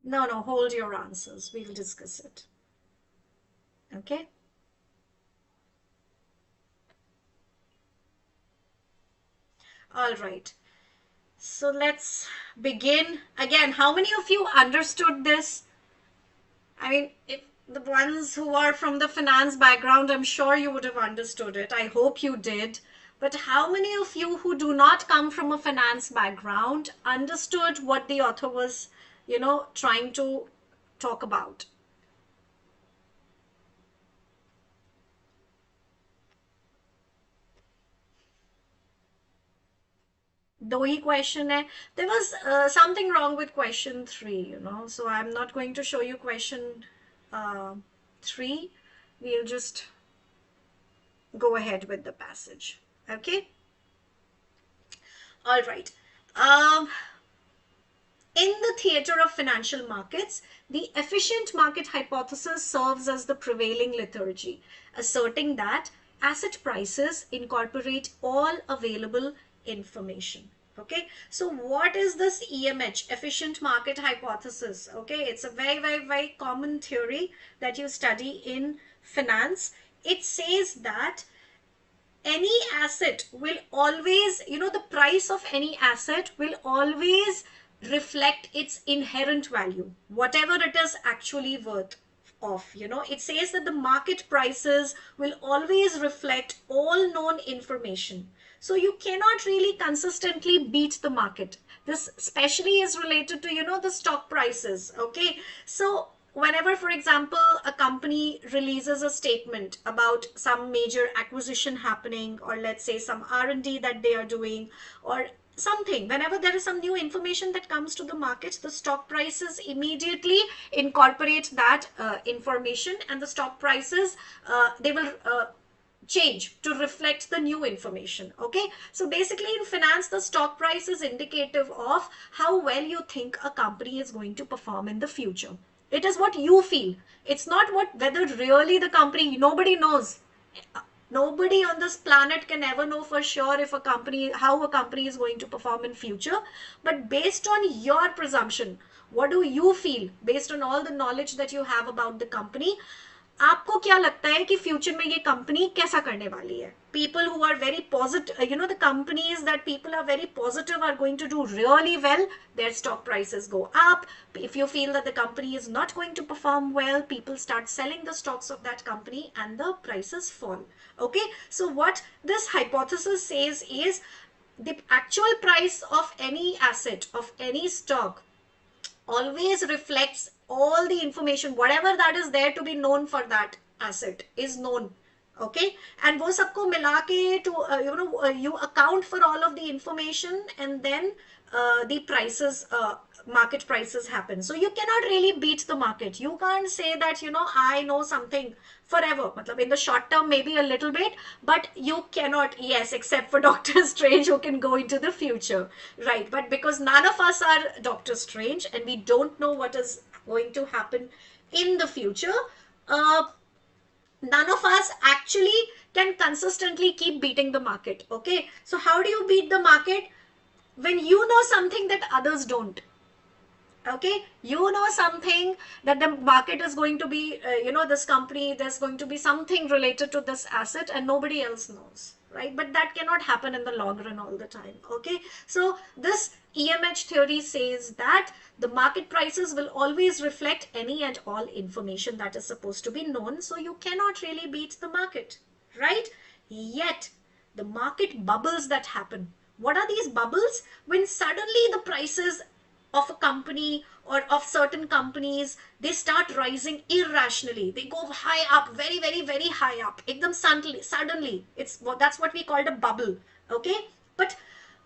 No, no, hold your answers. We'll discuss it. Okay? All right. So let's begin. Again, how many of you understood this? I mean, if the ones who are from the finance background, I'm sure you would have understood it. I hope you did. But how many of you who do not come from a finance background understood what the author was, trying to talk about? दो ही question है. There was something wrong with question 3, so I'm not going to show you question 3. We'll just go ahead with the passage. Okay? All right. In the theater of financial markets, the efficient market hypothesis serves as the prevailing liturgy, asserting that asset prices incorporate all available information. Okay, so what is this EMH, efficient market hypothesis? Okay, it's a very, very, very common theory that you study in finance. It says that any asset will always, the price of any asset will always reflect its inherent value, whatever it is actually worth of. It says that the market prices will always reflect all known information. So you cannot really consistently beat the market. This especially is related to, the stock prices. Okay. So whenever, for example, a company releases a statement about some major acquisition happening, or let's say some R&D that they are doing, or something, whenever there is some new information that comes to the market, the stock prices immediately incorporate that information, and the stock prices, they will change to reflect the new information. Okay, so basically in finance, the stock price is indicative of how well you think a company is going to perform in the future. It is what you feel. It's not what whether really the company, nobody knows Nobody on this planet can ever know for sure if how a company is going to perform in future. But based on your presumption, what do you feel based on all the knowledge that you have about the company? आपको क्या लगता है कि future में ये company कैसा करने वाली है? People who are very positive, the companies that people are very positive are going to do really well, their stock prices go up. If you feel that the company is not going to perform well, people start selling the stocks of that company and the prices fall. Okay, so what this hypothesis says is the actual price of any asset, of any stock, always reflects all the information, whatever that is there to be known for that asset is known. Okay, and wo sabko mila ke to you account for all of the information, and then the prices, market prices happen. So you cannot really beat the market. You can't say that I know something forever. Matlab in the short term maybe a little bit, but you cannot, yes, except for Doctor Strange who can go into the future, right? But because none of us are Doctor Strange and we don't know what is going to happen in the future, none of us actually can consistently keep beating the market. Okay, so how do you beat the market? When you know something that others don't. Okay, you know something that the market is going to be, this company, there's going to be something related to this asset and nobody else knows, right? But that cannot happen in the long run all the time. Okay, so this EMH theory says that the market prices will always reflect any and all information that is supposed to be known, so you cannot really beat the market, right? Yet the market bubbles that happen, what are these bubbles? When suddenly the prices of a company or of certain companies, they start rising irrationally. They go high up, very, very, very high up. Ekdam suddenly. That's what we called a bubble. Okay? But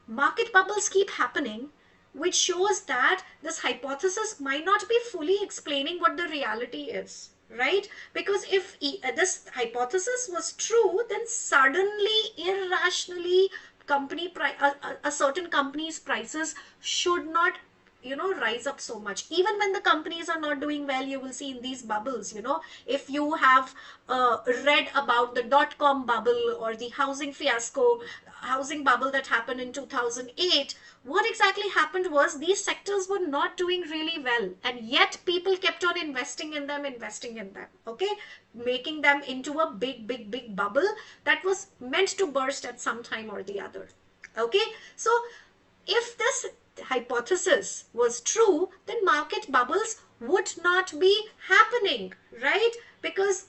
market bubbles keep happening, which shows that this hypothesis might not be fully explaining what the reality is. Right? Because if this hypothesis was true, then suddenly, irrationally, a certain company's prices should not rise up so much. Even when the companies are not doing well, you will see in these bubbles, if you have read about the dot-com bubble or the housing bubble that happened in 2008, what exactly happened was these sectors were not doing really well, and yet people kept on investing in them, okay, making them into a big, big, big bubble that was meant to burst at some time or the other. Okay, so if this hypothesis was true, then market bubbles would not be happening, right? Because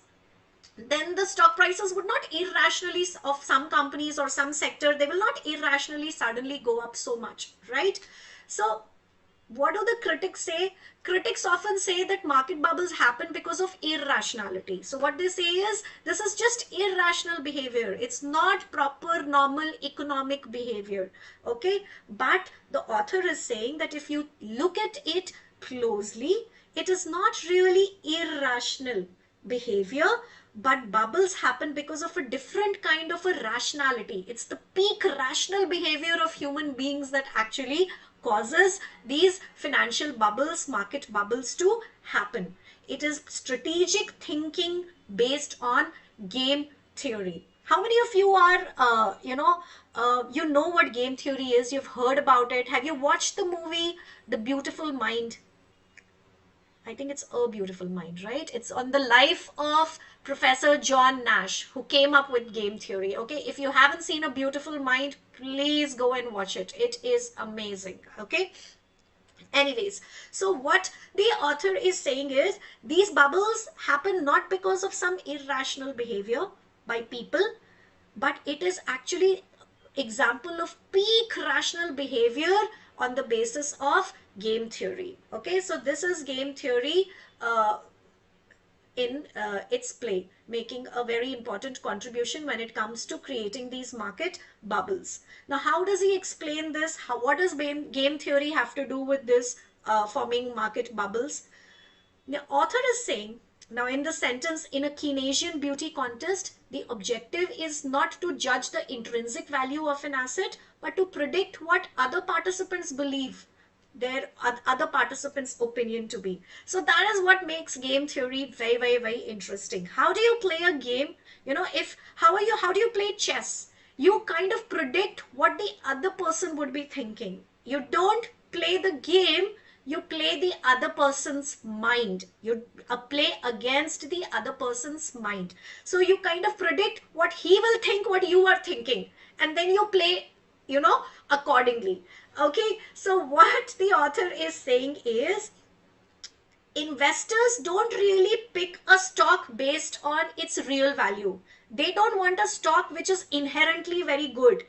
then the stock prices would not irrationally, of some companies or some sector, they will not irrationally suddenly go up so much, right? So what do the critics say? Critics often say that market bubbles happen because of irrationality. So what they say is, this is just irrational behavior. It's not proper normal economic behavior. Okay, but the author is saying that if you look at it closely, it is not really irrational behavior, but bubbles happen because of a different kind of a rationality. It's the peak rational behavior of human beings that actually causes these financial bubbles, market bubbles to happen. It is strategic thinking based on game theory. How many of you are, you know what game theory is? You've heard about it. Have you watched the movie The Beautiful Mind? I think it's A Beautiful Mind, right? It's on the life of Professor John Nash, who came up with game theory. Okay, if you haven't seen A Beautiful Mind, please go and watch it. It is amazing. Okay. Anyways, so what the author is saying is, these bubbles happen not because of some irrational behavior by people, but it is actually example of peak rational behavior on the basis of game theory. Okay, so this is game theory in its play, making a very important contribution when it comes to creating these market bubbles. Now, how does he explain this? What does game theory have to do with this forming market bubbles? The author is saying, now in the sentence, in a Keynesian beauty contest, the objective is not to judge the intrinsic value of an asset, but to predict what other participants believe their other participants' opinion to be. So that is what makes game theory very, very, very interesting. How do you play a game? You know, if how do you play chess? You kind of predict what the other person would be thinking. You don't play the game, you play the other person's mind. You play against the other person's mind. So you kind of predict what he will think, what you are thinking, and then you play, you know, accordingly. Okay, so what the author is saying is, investors don't really pick a stock based on its real value. They don't want a stock which is inherently very good.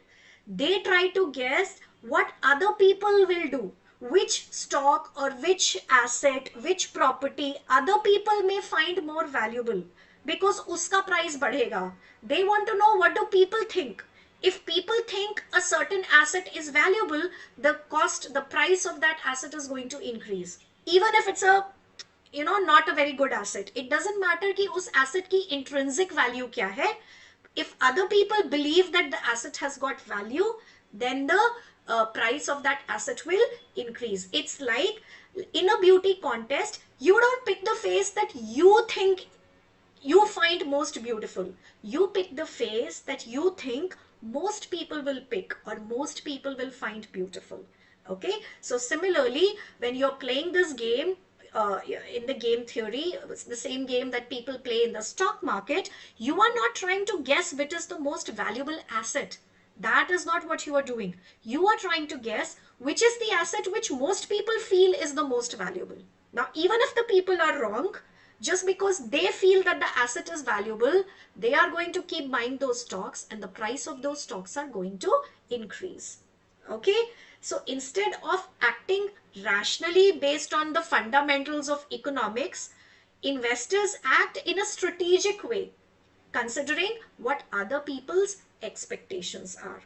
They try to guess what other people will do, which stock or which asset, which property other people may find more valuable, because uska price badhega. They want to know what do people think. If people think a certain asset is valuable, the cost, the price of that asset is going to increase. Even if it's a, you know, not a very good asset, it doesn't matter कि उस asset की intrinsic value क्या है. If other people believe that the asset has got value, then the price of that asset will increase. It's like in a beauty contest, you don't pick the face that you think you find most beautiful. You pick the face that you think most people will pick or most people will find beautiful. Okay, so similarly, when you're playing this game, in the game theory, it's the same game that people play in the stock market, you are not trying to guess which is the most valuable asset. That is not what you are doing. You are trying to guess which is the asset which most people feel is the most valuable. Now, even if the people are wrong, just because they feel that the asset is valuable, they are going to keep buying those stocks and the price of those stocks are going to increase. Okay, so instead of acting rationally based on the fundamentals of economics, investors act in a strategic way, considering what other people's expectations are.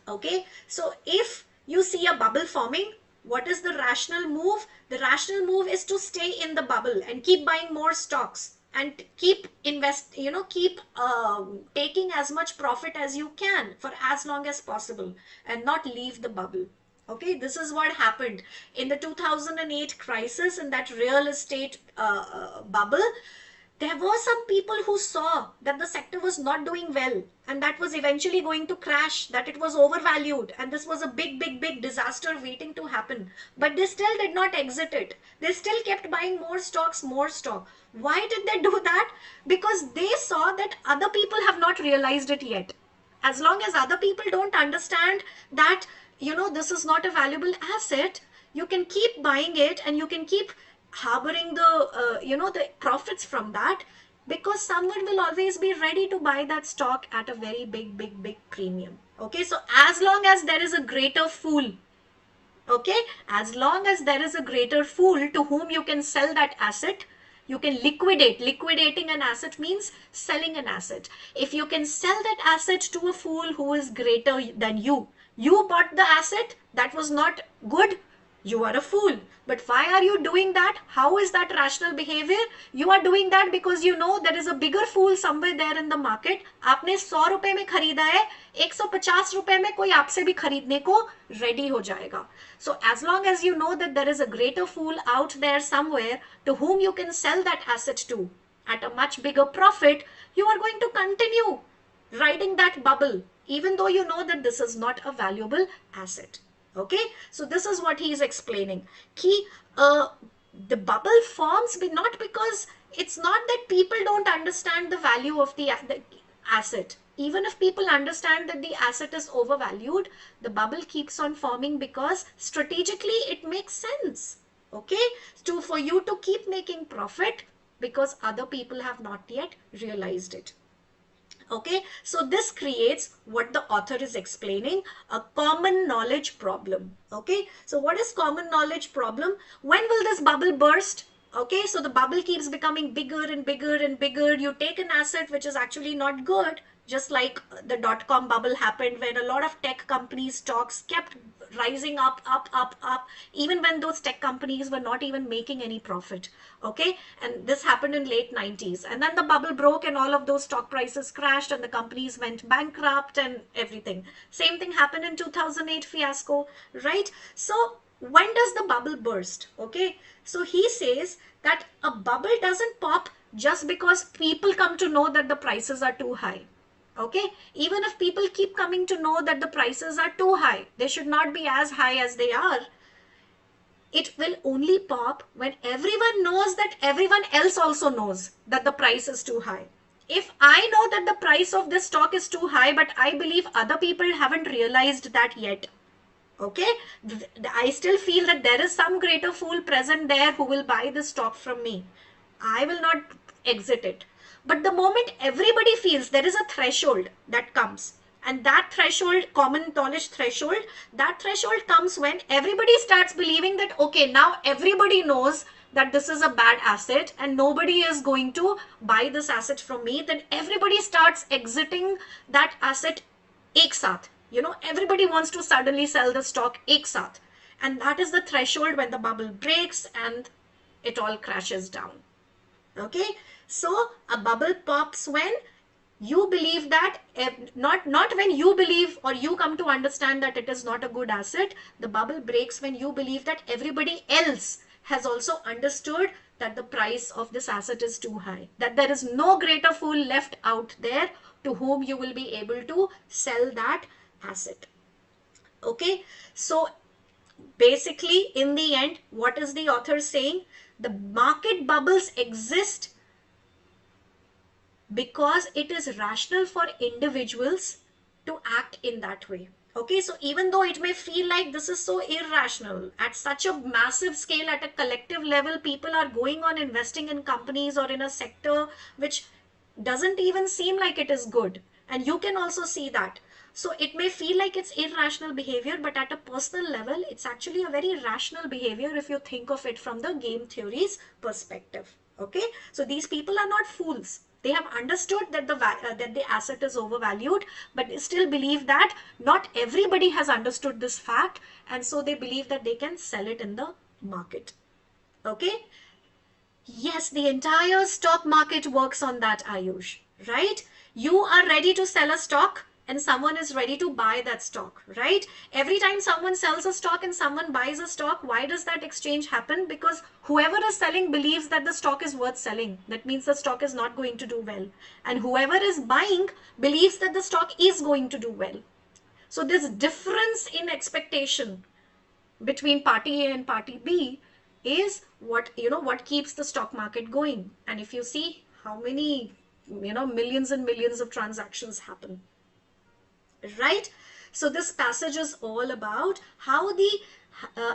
Okay, so if you see a bubble forming, what is the rational move? The rational move is to stay in the bubble and keep buying more stocks and keep keep taking as much profit as you can for as long as possible and not leave the bubble. Okay, this is what happened in the 2008 crisis, in that real estate bubble. There were some people who saw that the sector was not doing well and that was eventually going to crash, that it was overvalued and this was a big, big, big disaster waiting to happen. But they still did not exit it. They still kept buying more stocks, more stock. Why did they do that? Because they saw that other people have not realized it yet. As long as other people don't understand that, you know, this is not a valuable asset, you can keep buying it and you can keep harboring the the profits from that, because someone will always be ready to buy that stock at a very big, big, big premium. Okay, so as long as there is a greater fool, okay, as long as there is a greater fool to whom you can sell that asset, you can liquidate. Liquidating an asset means selling an asset. If you can sell that asset to a fool who is greater than you, you bought the asset that was not good, you are a fool. But why are you doing that? How is that rational behavior? You are doing that because you know there is a bigger fool somewhere there in the market. आपने 100 रुपए में खरीदा है, 150 रुपए में कोई आपसे भी खरीदने को ready हो जाएगा. So as long as you know that there is a greater fool out there somewhere to whom you can sell that asset to at a much bigger profit, you are going to continue riding that bubble, even though you know that this is not a valuable asset. Okay, so this is what he is explaining. The bubble forms not because it's not that people don't understand the value of the asset. Even if people understand that the asset is overvalued, the bubble keeps on forming because strategically it makes sense. Okay, so for you to keep making profit because other people have not yet realized it. Okay, so this creates what the author is explaining, a common knowledge problem. Okay, so what is common knowledge problem? When will this bubble burst? Okay, so the bubble keeps becoming bigger and bigger and bigger. You take an asset which is actually not good, just like the dot-com bubble happened, when a lot of tech companies' stocks kept rising up, even when those tech companies were not even making any profit. Okay, and this happened in late 90s, and then the bubble broke and all of those stock prices crashed and the companies went bankrupt and everything. Same thing happened in 2008 fiasco, right? So when does the bubble burst? Okay, so he says that a bubble doesn't pop just because people come to know that the prices are too high. Okay, even if people keep coming to know that the prices are too high, they should not be as high as they are. It will only pop when everyone knows that everyone else also knows that the price is too high. If I know that the price of this stock is too high, but I believe other people haven't realized that yet, okay, I still feel that there is some greater fool present there who will buy this stock from me. I will not exit it. But the moment everybody feels, there is a threshold that comes, and that threshold, common knowledge threshold, that threshold comes when everybody starts believing that, okay, now everybody knows that this is a bad asset and nobody is going to buy this asset from me. Then everybody starts exiting that asset ek saath. You know, everybody wants to suddenly sell the stock ek saath. And that is the threshold when the bubble breaks and it all crashes down. Okay, so a bubble pops when you believe that, not when you believe or you come to understand that it is not a good asset. The bubble breaks when you believe that everybody else has also understood that the price of this asset is too high, that there is no greater fool left out there to whom you will be able to sell that asset. Okay, so basically in the end, what is the author saying? The market bubbles exist because it is rational for individuals to act in that way. Okay, so even though it may feel like this is so irrational, at such a massive scale, at a collective level, people are going on investing in companies or in a sector which doesn't even seem like it is good. And you can also see that. So it may feel like it's irrational behavior, but at a personal level, it's actually a very rational behavior if you think of it from the game theory's perspective. Okay, so these people are not fools. They have understood that the asset is overvalued, but they still believe that not everybody has understood this fact, and so they believe that they can sell it in the market. Okay. Yes, the entire stock market works on that, Ayush, right? You are ready to sell a stock and someone is ready to buy that stock, right? Every time someone sells a stock and someone buys a stock, why does that exchange happen? Because whoever is selling believes that the stock is worth selling. That means the stock is not going to do well. And whoever is buying believes that the stock is going to do well. So this difference in expectation between party A and party B is what keeps the stock market going. And if you see how many millions and millions of transactions happen, right? So this passage is all about how the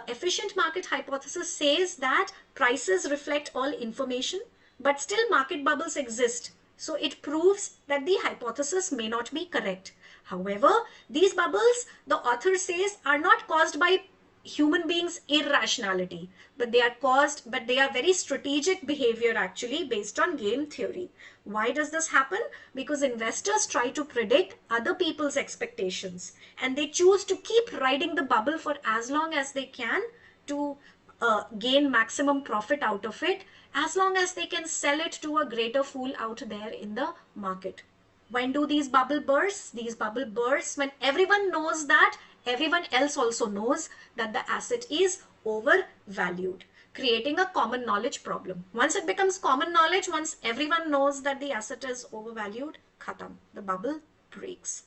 efficient market hypothesis says that prices reflect all information, but still market bubbles exist. So it proves that the hypothesis may not be correct. However, these bubbles, the author says, are not caused by human beings' irrationality, but they are very strategic behavior actually based on game theory. Why does this happen? Because investors try to predict other people's expectations and they choose to keep riding the bubble for as long as they can to gain maximum profit out of it, as long as they can sell it to a greater fool out there in the market. When do these bubble bursts? These bubble bursts when everyone knows that everyone else also knows that the asset is overvalued, creating a common knowledge problem. Once it becomes common knowledge, once everyone knows that the asset is overvalued, khatam, the bubble breaks.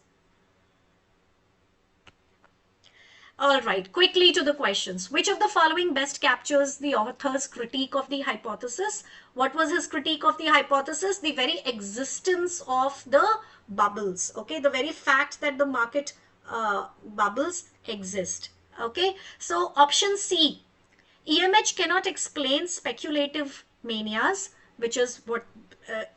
All right, quickly to the questions. Which of the following best captures the author's critique of the hypothesis? What was his critique of the hypothesis? The very existence of the bubbles, okay? The very fact that the market bubbles exist, okay? So option C, EMH cannot explain speculative manias, which is what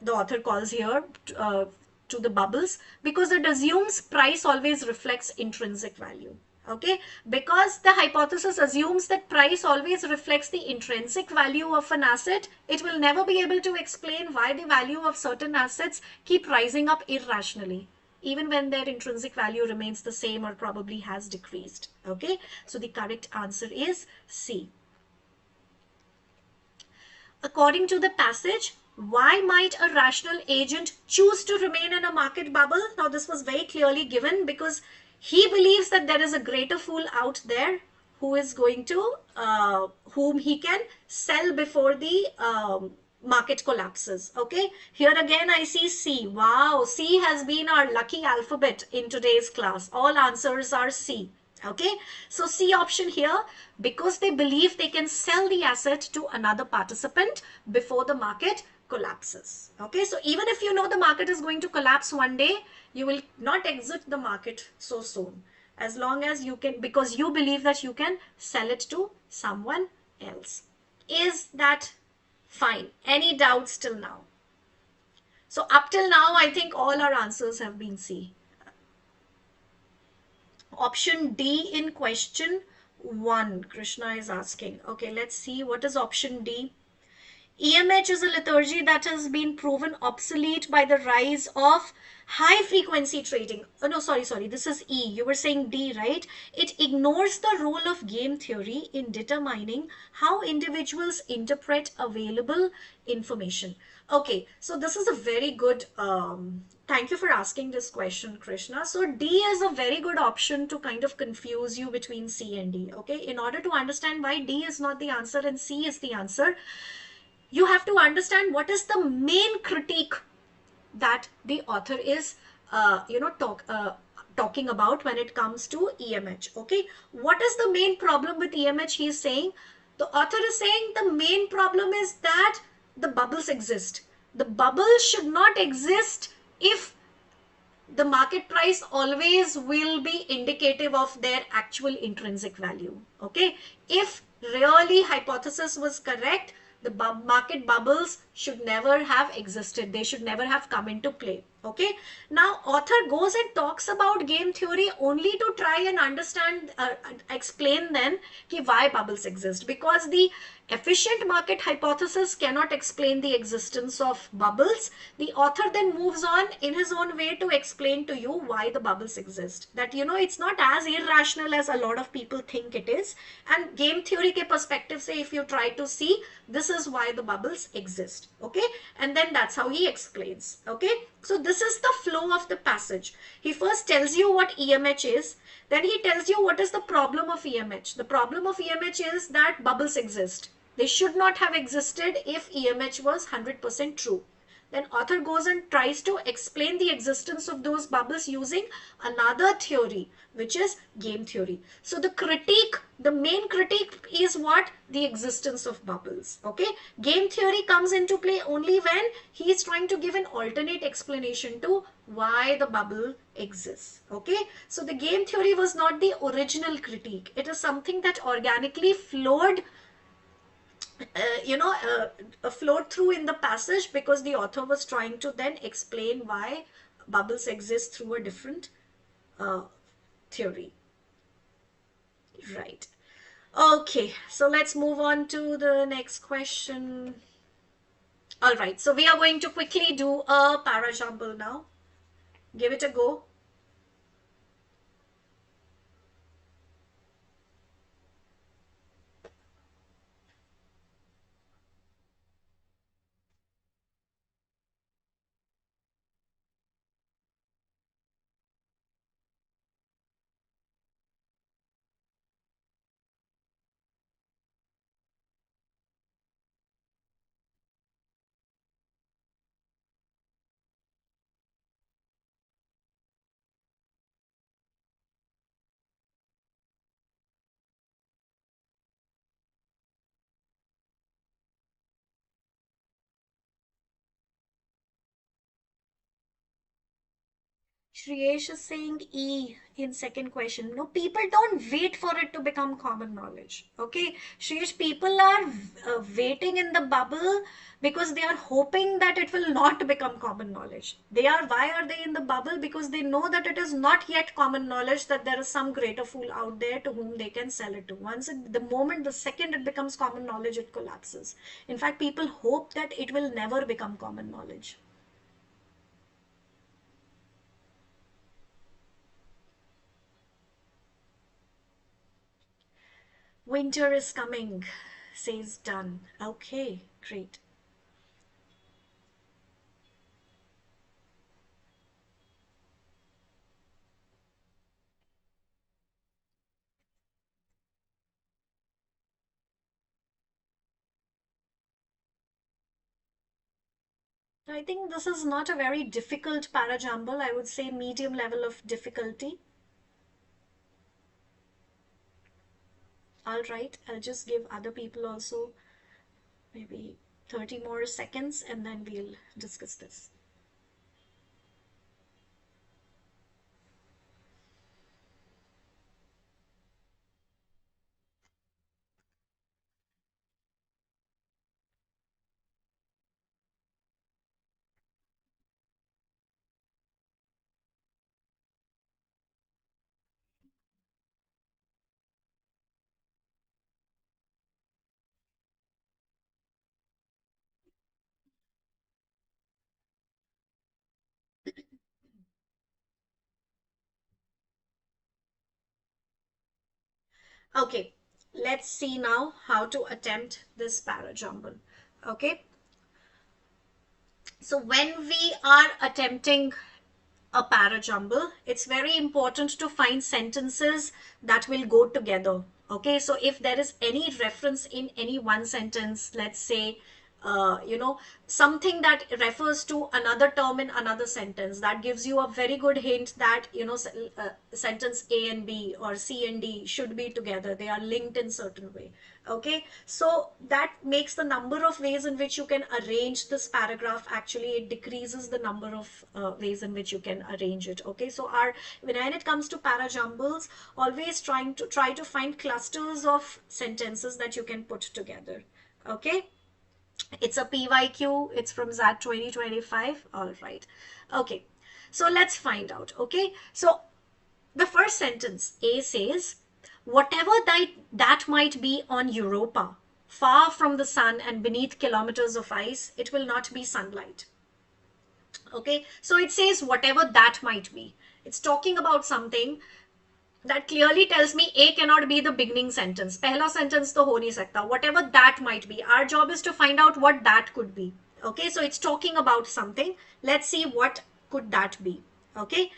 the author calls here to the bubbles, because it assumes price always reflects intrinsic value. Okay, because the hypothesis assumes that price always reflects the intrinsic value of an asset, it will never be able to explain why the value of certain assets keep rising up irrationally, even when their intrinsic value remains the same or probably has decreased. Okay, so the correct answer is C. According to the passage, why might a rational agent choose to remain in a market bubble? Now this was very clearly given because he believes that there is a greater fool out there who is going to, whom he can sell before the market collapses. Okay, here again I see C. Wow, C has been our lucky alphabet in today's class. All answers are C. Okay, so C option here, because they believe they can sell the asset to another participant before the market collapses. Okay, so even if you know the market is going to collapse one day, you will not exit the market so soon, as long as you can, because you believe that you can sell it to someone else. Is that fine? Any doubts till now? So up till now, I think all our answers have been C. Option D in question 1, Krishna is asking. Okay, let's see what is option D. EMH is a liturgy that has been proven obsolete by the rise of high frequency trading. Oh, no, sorry. This is E. You were saying D, right? It ignores the role of game theory in determining how individuals interpret available information. Okay, so this is a very good, thank you for asking this question, Krishna. So D is a very good option to kind of confuse you between C and D. Okay, in order to understand why D is not the answer and C is the answer, you have to understand what is the main critique that the author is talking about when it comes to EMH. Okay, what is the main problem with EMH? He is saying, the author is saying the main problem is that the bubbles exist. The bubble should not exist if the market price always will be indicative of their actual intrinsic value. Okay, if really hypothesis was correct, the market bubbles should never have existed. They should never have come into play. Okay, now author goes and talks about game theory only to try and understand, explain then ki why bubbles exist, because the efficient market hypothesis cannot explain the existence of bubbles. The author then moves on in his own way to explain to you why the bubbles exist. That, you know, it's not as irrational as a lot of people think it is. And game theory ke perspective se, if you try to see, this is why the bubbles exist. Okay, and then that's how he explains. Okay, so this is the flow of the passage. He first tells you what EMH is, then he tells you what is the problem of EMH. The problem of EMH is that bubbles exist. They should not have existed if EMH was 100% true. Then author goes and tries to explain the existence of those bubbles using another theory, which is game theory. So the critique, the main critique is what? The existence of bubbles. Okay, game theory comes into play only when he is trying to give an alternate explanation to why the bubble exists. Okay, so the game theory was not the original critique. It is something that organically flowed, flowed through in the passage, because the author was trying to then explain why bubbles exist through a different theory. Right. Okay, so let's move on to the next question. All right, so we are going to quickly do a para jumble now. Give it a go. Shreyesh is saying E in second question. No, people don't wait for it to become common knowledge. Okay, Shreyesh, people are waiting in the bubble because they are hoping that it will not become common knowledge. Why are they in the bubble? Because they know that it is not yet common knowledge, that there is some greater fool out there to whom they can sell it to. The second it becomes common knowledge, it collapses. In fact, people hope that it will never become common knowledge. Winter is coming, says done. Okay, great. I think this is not a very difficult parajumble. I would say medium level of difficulty. All right, I'll just give other people also maybe 30 more seconds and then we'll discuss this. Okay, let's see now how to attempt this parajumble. Okay, so when we are attempting a parajumble, it's very important to find sentences that will go together. Okay, so if there is any reference in any one sentence, let's say, something that refers to another term in another sentence, that gives you a very good hint that, sentence A and B or C and D should be together. They are linked in certain way. Okay, so that makes the number of ways in which you can arrange this paragraph, actually it decreases the number of ways in which you can arrange it. Okay, so when it comes to parajumbles, always try to find clusters of sentences that you can put together. Okay, it's a PYQ, it's from XAT 2025. All right, okay, so let's find out. Okay, so the first sentence, A says, whatever that might be on Europa, far from the sun and beneath kilometers of ice, it will not be sunlight. Okay, so it says whatever that might be. It's talking about something that clearly tells me A cannot be the beginning sentence. Pehla sentence to ho nahi sakta. Whatever that might be. Our job is to find out what that could be. Okay, so it's talking about something. Let's see what could that be. Okay,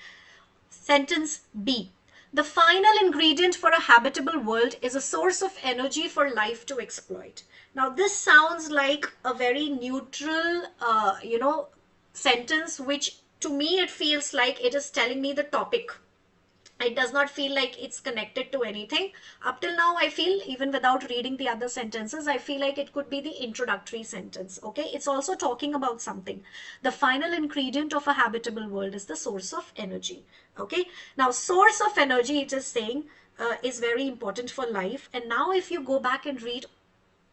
sentence B. The final ingredient for a habitable world is a source of energy for life to exploit. Now, this sounds like a very neutral, sentence, which to me it feels like it is telling me the topic. It does not feel like it's connected to anything. Up till now, I feel, even without reading the other sentences, I feel like it could be the introductory sentence. Okay, it's also talking about something. The final ingredient of a habitable world is the source of energy. Okay, now source of energy, it is saying, is very important for life. And now if you go back and read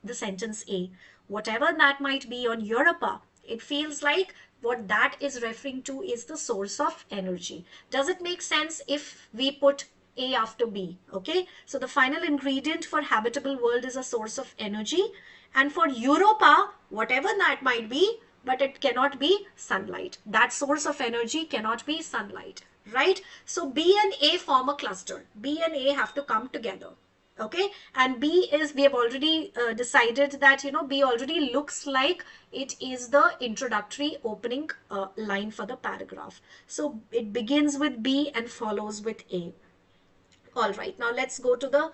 the sentence A, whatever that might be on Europa, it feels like what that is referring to is the source of energy. Does it make sense if we put A after B? Okay, so the final ingredient for habitable world is a source of energy, and for Europa, whatever that might be, but it cannot be sunlight. That source of energy cannot be sunlight, right? So B and A form a cluster. B and A have to come together. Okay, and B is, we have already decided that, B already looks like it is the introductory opening line for the paragraph. So it begins with B and follows with A. All right, now let's go to the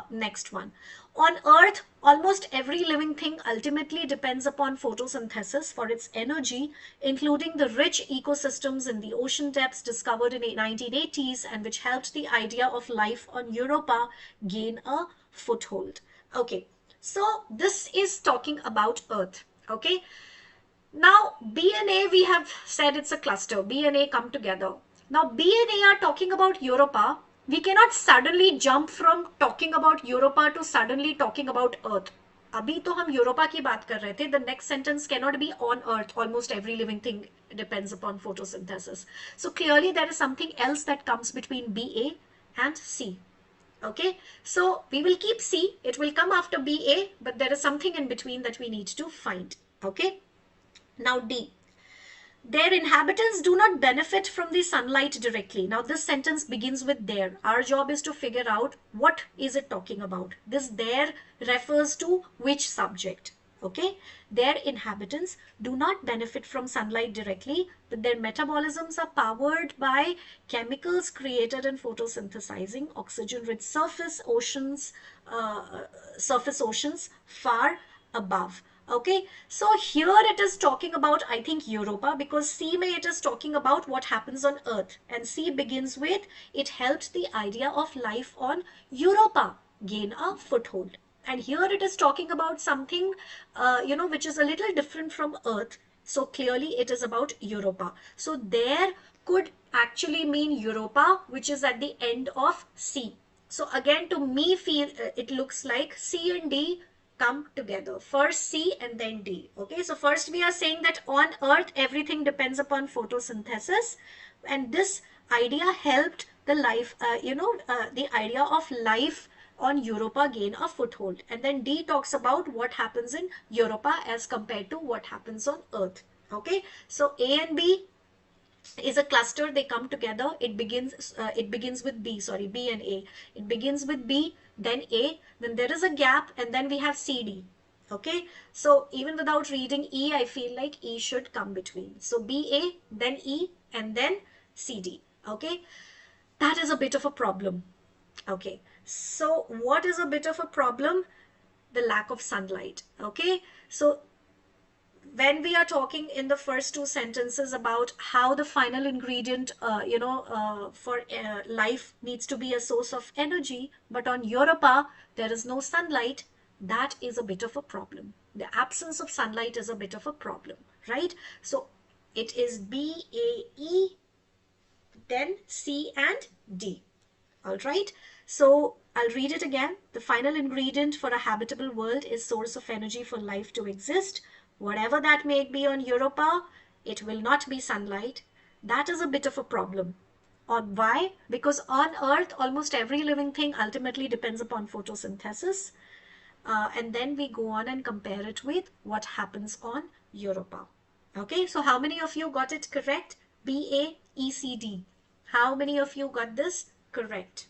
next one. On Earth, almost every living thing ultimately depends upon photosynthesis for its energy, including the rich ecosystems in the ocean depths discovered in the 1980s and which helped the idea of life on Europa gain a foothold. Okay, so this is talking about Earth. Okay, now B and A, we have said it's a cluster. B and A come together. Now B and A are talking about Europa. We cannot suddenly jump from talking about Europa to suddenly talking about Earth. अभी तो हम Europa की बात कर रहे थे. The next sentence cannot be on Earth. Almost every living thing depends upon photosynthesis. So clearly there is something else that comes between B, A and C. Okay, so we will keep C. It will come after B, A, but there is something in between that we need to find. Okay, now D. Their inhabitants do not benefit from the sunlight directly. Now this sentence begins with their. Our job is to figure out what is it talking about. This their refers to which subject. Okay, their inhabitants do not benefit from sunlight directly, but their metabolisms are powered by chemicals created in photosynthesizing oxygen-rich surface oceans far above. Okay, so here it is talking about, I think, Europa, because C may it is talking about what happens on Earth, and C begins with it helped the idea of life on Europa gain a foothold. And here it is talking about something, which is a little different from Earth. So clearly it is about Europa. So there could actually mean Europa, which is at the end of C. So again, to me, feel it looks like C and D come together. First C and then D. Okay, so first we are saying that on Earth everything depends upon photosynthesis, and this idea helped the life, the idea of life on Europa gain a foothold. And then D talks about what happens in Europa as compared to what happens on Earth. Okay, so A and B is a cluster, they come together, it begins with B, sorry, B and A, it begins with B, then A, then there is a gap, and then we have CD. Okay, so even without reading E, I feel like E should come between. So BA, then E, and then CD. Okay, that is a bit of a problem. Okay, so what is a bit of a problem? The lack of sunlight. Okay, so when we are talking in the first two sentences about how the final ingredient for life needs to be a source of energy, but on Europa there is no sunlight, that is a bit of a problem. The absence of sunlight is a bit of a problem, right? So it is B, A, E, then C and D. All right. So I'll read it again. The final ingredient for a habitable world is source of energy for life to exist. Whatever that may be on Europa, it will not be sunlight. That is a bit of a problem. On why? Because on Earth, almost every living thing ultimately depends upon photosynthesis. And then we go on and compare it with what happens on Europa. Okay, so how many of you got it correct? BAECD. How many of you got this correct?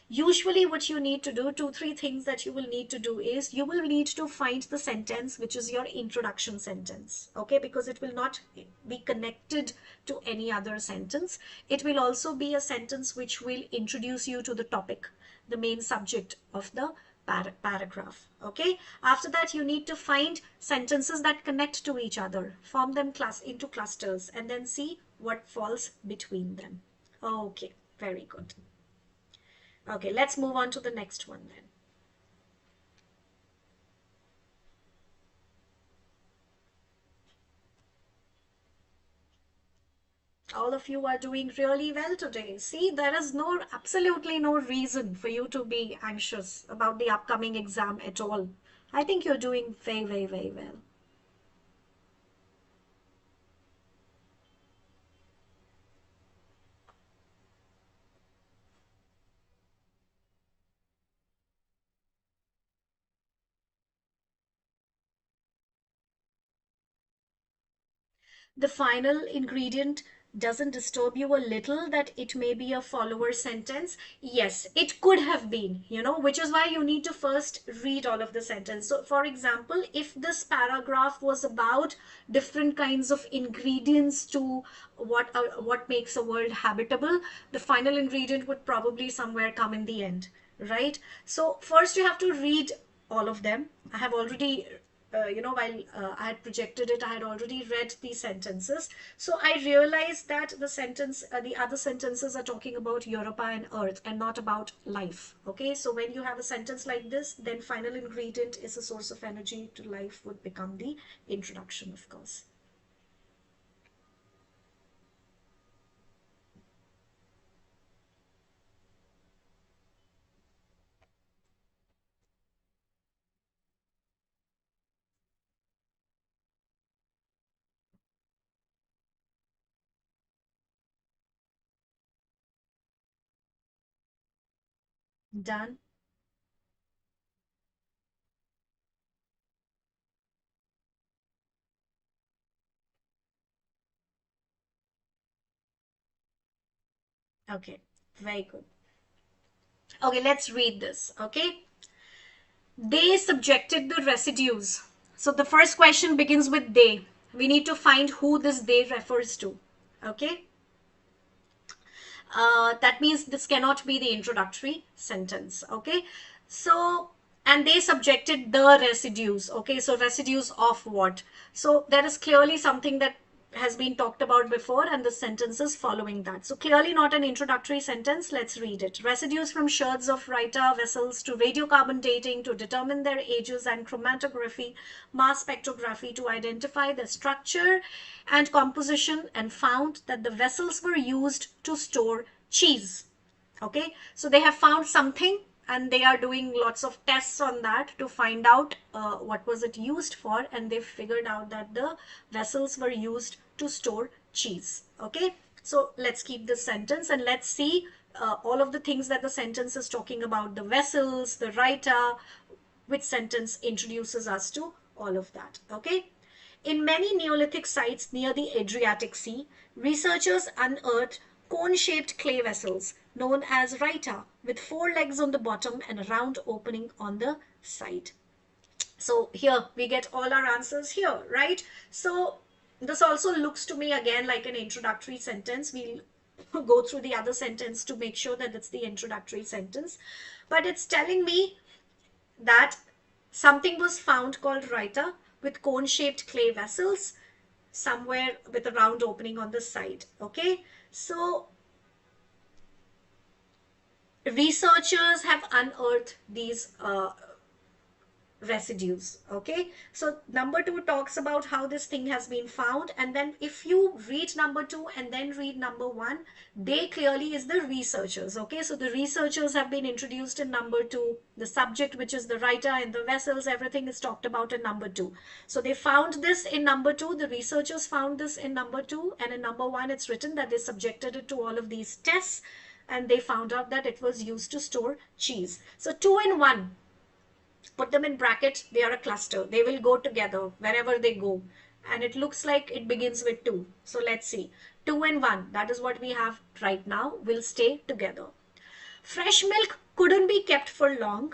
Usually what you need to do, two, three things that you will need to do is you will need to find the sentence which is your introduction sentence. Okay, because it will not be connected to any other sentence. It will also be a sentence which will introduce you to the topic, the main subject of the paragraph. Okay, after that you need to find sentences that connect to each other, form them into clusters, and then see what falls between them. Okay, very good. Okay, let's move on to the next one then. All of you are doing really well today. See, there is absolutely no reason for you to be anxious about the upcoming exam at all. I think you're doing very, very, very well. The final ingredient doesn't disturb you a little that it may be a follower sentence? Yes, it could have been, which is why you need to first read all of the sentence. So for example, if this paragraph was about different kinds of ingredients to what makes a world habitable, the final ingredient would probably somewhere come in the end, right? So first you have to read all of them. I have already while I had projected it, I had already read these sentences. So I realized that the other sentences are talking about Europa and Earth and not about life. Okay, so when you have a sentence like this, then final ingredient is a source of energy to life would become the introduction, of course. Done. Okay, very good. Okay, let's read this. Okay, they subjected the residues. So the first question begins with they. We need to find who this they refers to. Okay, that means this cannot be the introductory sentence. Okay, so and they subjected the residues. Okay, so residues of what? So there is clearly something that has been talked about before, and the sentences following that. So clearly not an introductory sentence. Let's read it. Residues from sherds of Rita vessels to radiocarbon dating to determine their ages, and chromatography, mass spectrography to identify the structure and composition, and found that the vessels were used to store cheese. Okay, so they have found something, and they are doing lots of tests on that to find out what was it used for, and they figured out that the vessels were used to store cheese. Okay, so let's keep this sentence and let's see all of the things that the sentence is talking about, the vessels, the writer, which sentence introduces us to all of that. Okay, in many Neolithic sites near the Adriatic Sea, researchers unearthed cone-shaped clay vessels known as Rita, with 4 legs on the bottom and a round opening on the side. So here we get all our answers here, right? So this also looks to me again like an introductory sentence. We'll go through the other sentence to make sure that it's the introductory sentence. But it's telling me that something was found called Rita with cone-shaped clay vessels somewhere with a round opening on the side. Okay, so researchers have unearthed these residues. Okay, so number 2 talks about how this thing has been found, and then if you read number 2 and then read number 1, they clearly is the researchers. Okay, so the researchers have been introduced in number 2, the subject, which is the writer, and the vessels, everything is talked about in number 2. So they found this in number 2, the researchers found this in number 2, and in number 1 it's written that they subjected it to all of these tests, and they found out that it was used to store cheese. So 2 in 1, put them in brackets, they are a cluster, they will go together wherever they go, and it looks like it begins with 2. So let's see, 2 and 1, that is what we have right now, will stay together. Fresh milk couldn't be kept for long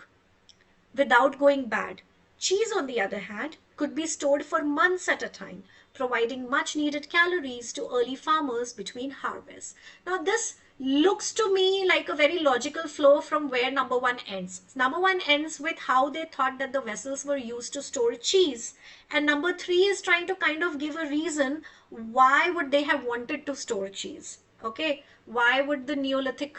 without going bad. Cheese, on the other hand, could be stored for months at a time, providing much needed calories to early farmers between harvests. Now this looks to me like a very logical flow from where number 1 ends. Number 1 ends with how they thought that the vessels were used to store cheese, and number 3 is trying to kind of give a reason why would they have wanted to store cheese. Okay, why would the Neolithic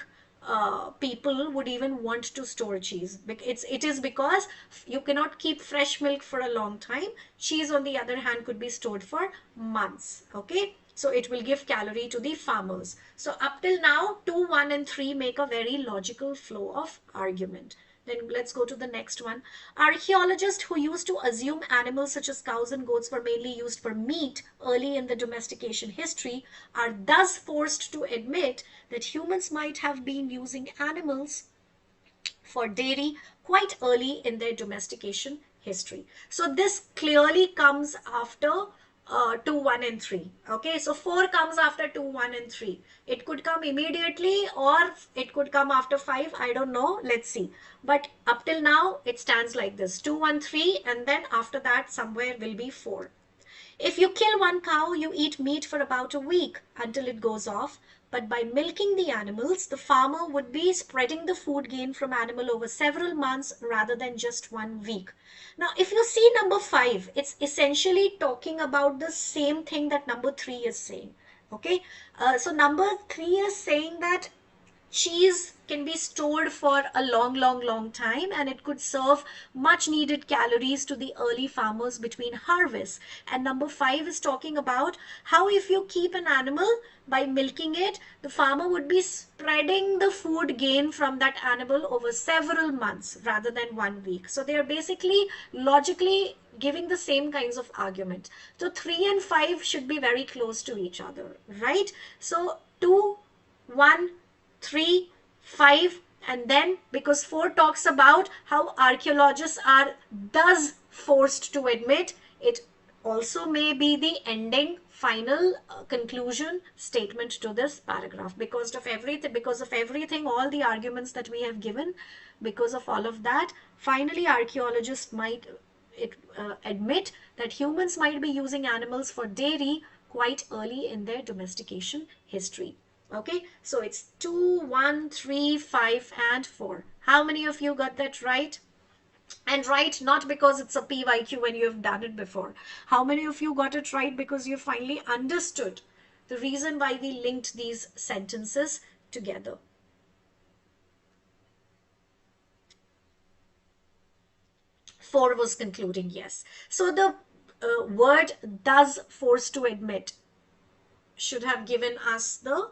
people would even want to store cheese? It is because you cannot keep fresh milk for a long time. Cheese, on the other hand, could be stored for months. Okay, so it will give calorie to the farmers. So up till now, 2, 1 and 3 make a very logical flow of argument. Then let's go to the next one. Archaeologists who used to assume animals such as cows and goats were mainly used for meat early in the domestication history are thus forced to admit that humans might have been using animals for dairy quite early in their domestication history. So this clearly comes after 2, 1 and 3. Okay, so 4 comes after 2, 1 and 3. It could come immediately or it could come after 5. I don't know. Let's see. But up till now, it stands like this. 2, 1, 3, and then after that somewhere will be 4. If you kill one cow, you eat meat for about a week until it goes off. But by milking the animals, the farmer would be spreading the food gain from animal over several months rather than just 1 week. Now, if you see number 5, it's essentially talking about the same thing that number 3 is saying. Okay, so number 3 is saying that cheese can be stored for a long time, and it could serve much needed calories to the early farmers between harvests. And number 5 is talking about how if you keep an animal, by milking it, the farmer would be spreading the food gain from that animal over several months rather than 1 week. So they are basically logically giving the same kinds of argument. So 3 and 5 should be very close to each other, right? So 2, 1, 3, 5, and then because 4 talks about how archaeologists are thus forced to admit, it also may be the ending final conclusion statement to this paragraph. Because of everything, all the arguments that we have given, because of all of that, finally archaeologists might admit that humans might be using animals for dairy quite early in their domestication history. Okay, so it's 2, 1, 3, 5, and 4. How many of you got that right? And right, not because it's a PYQ when you have done it before. How many of you got it right because you finally understood the reason why we linked these sentences together? 4 was concluding, yes. So the word does, forced to admit, should have given us the,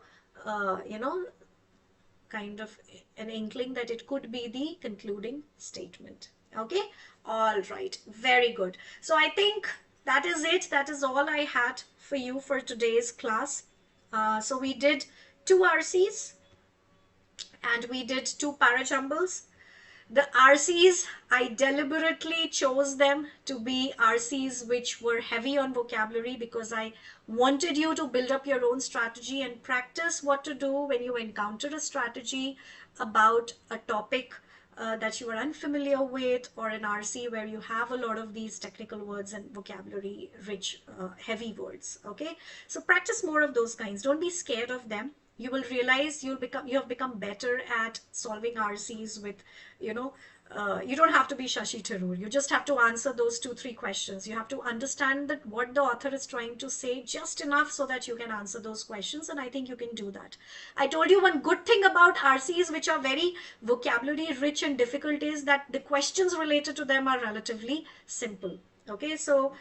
kind of an inkling that it could be the concluding statement. Okay, all right, very good. So I think that is it. That is all I had for you for today's class. So we did 2 RCs and we did 2 parajumbles. The RCs, I deliberately chose them to be RCs which were heavy on vocabulary because I wanted you to build up your own strategy and practice what to do when you encounter a strategy about a topic that you are unfamiliar with, or an RC where you have a lot of these technical words and vocabulary rich heavy words. Okay, so practice more of those kinds. Don't be scared of them. You will realize you have become better at solving RCs with, you don't have to be Shashi Tharoor. You just have to answer those 2-3 questions. You have to understand that what the author is trying to say just enough so that you can answer those questions, and I think you can do that. I told you one good thing about RCs which are very vocabulary rich and difficult is that the questions related to them are relatively simple. Okay, so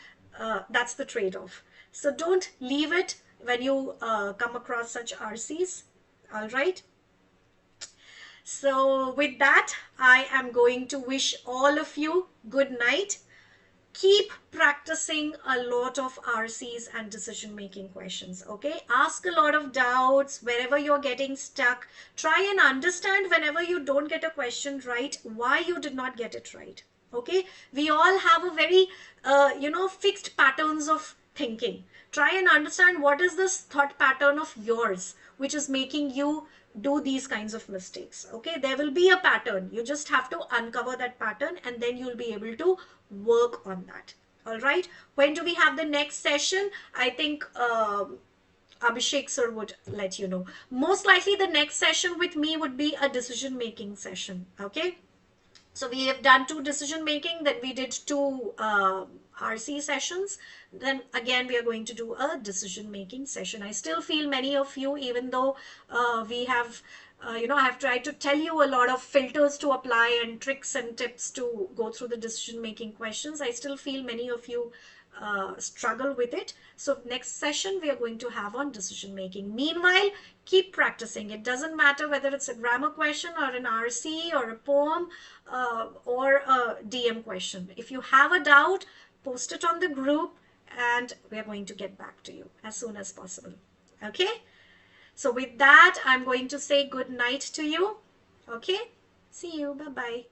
that's the trade-off. So don't leave it when you come across such RCs. All right. So with that, I am going to wish all of you good night. Keep practicing a lot of RCs and decision making questions. Okay, ask a lot of doubts wherever you're getting stuck. Try and understand whenever you don't get a question right, why you did not get it right. Okay, we all have a very fixed patterns of thinking. Try and understand what is this thought pattern of yours which is making you do these kinds of mistakes. Okay, there will be a pattern. You just have to uncover that pattern and then you'll be able to work on that. All right, when do we have the next session? I think Abhishek sir would let you know. Most likely the next session with me would be a decision making session. Okay, so we have done 2 decision making, then we did 2 RC sessions, then again we are going to do a decision making session. I still feel many of you, even though we have I have tried to tell you a lot of filters to apply and tricks and tips to go through the decision making questions, I still feel many of you struggle with it. So next session we are going to have on decision making. Meanwhile, keep practicing. It doesn't matter whether it's a grammar question or an RC or a poem or a DM question. If you have a doubt, post it on the group and we are going to get back to you as soon as possible. Okay, so with that, I'm going to say good night to you. Okay, see you. Bye bye.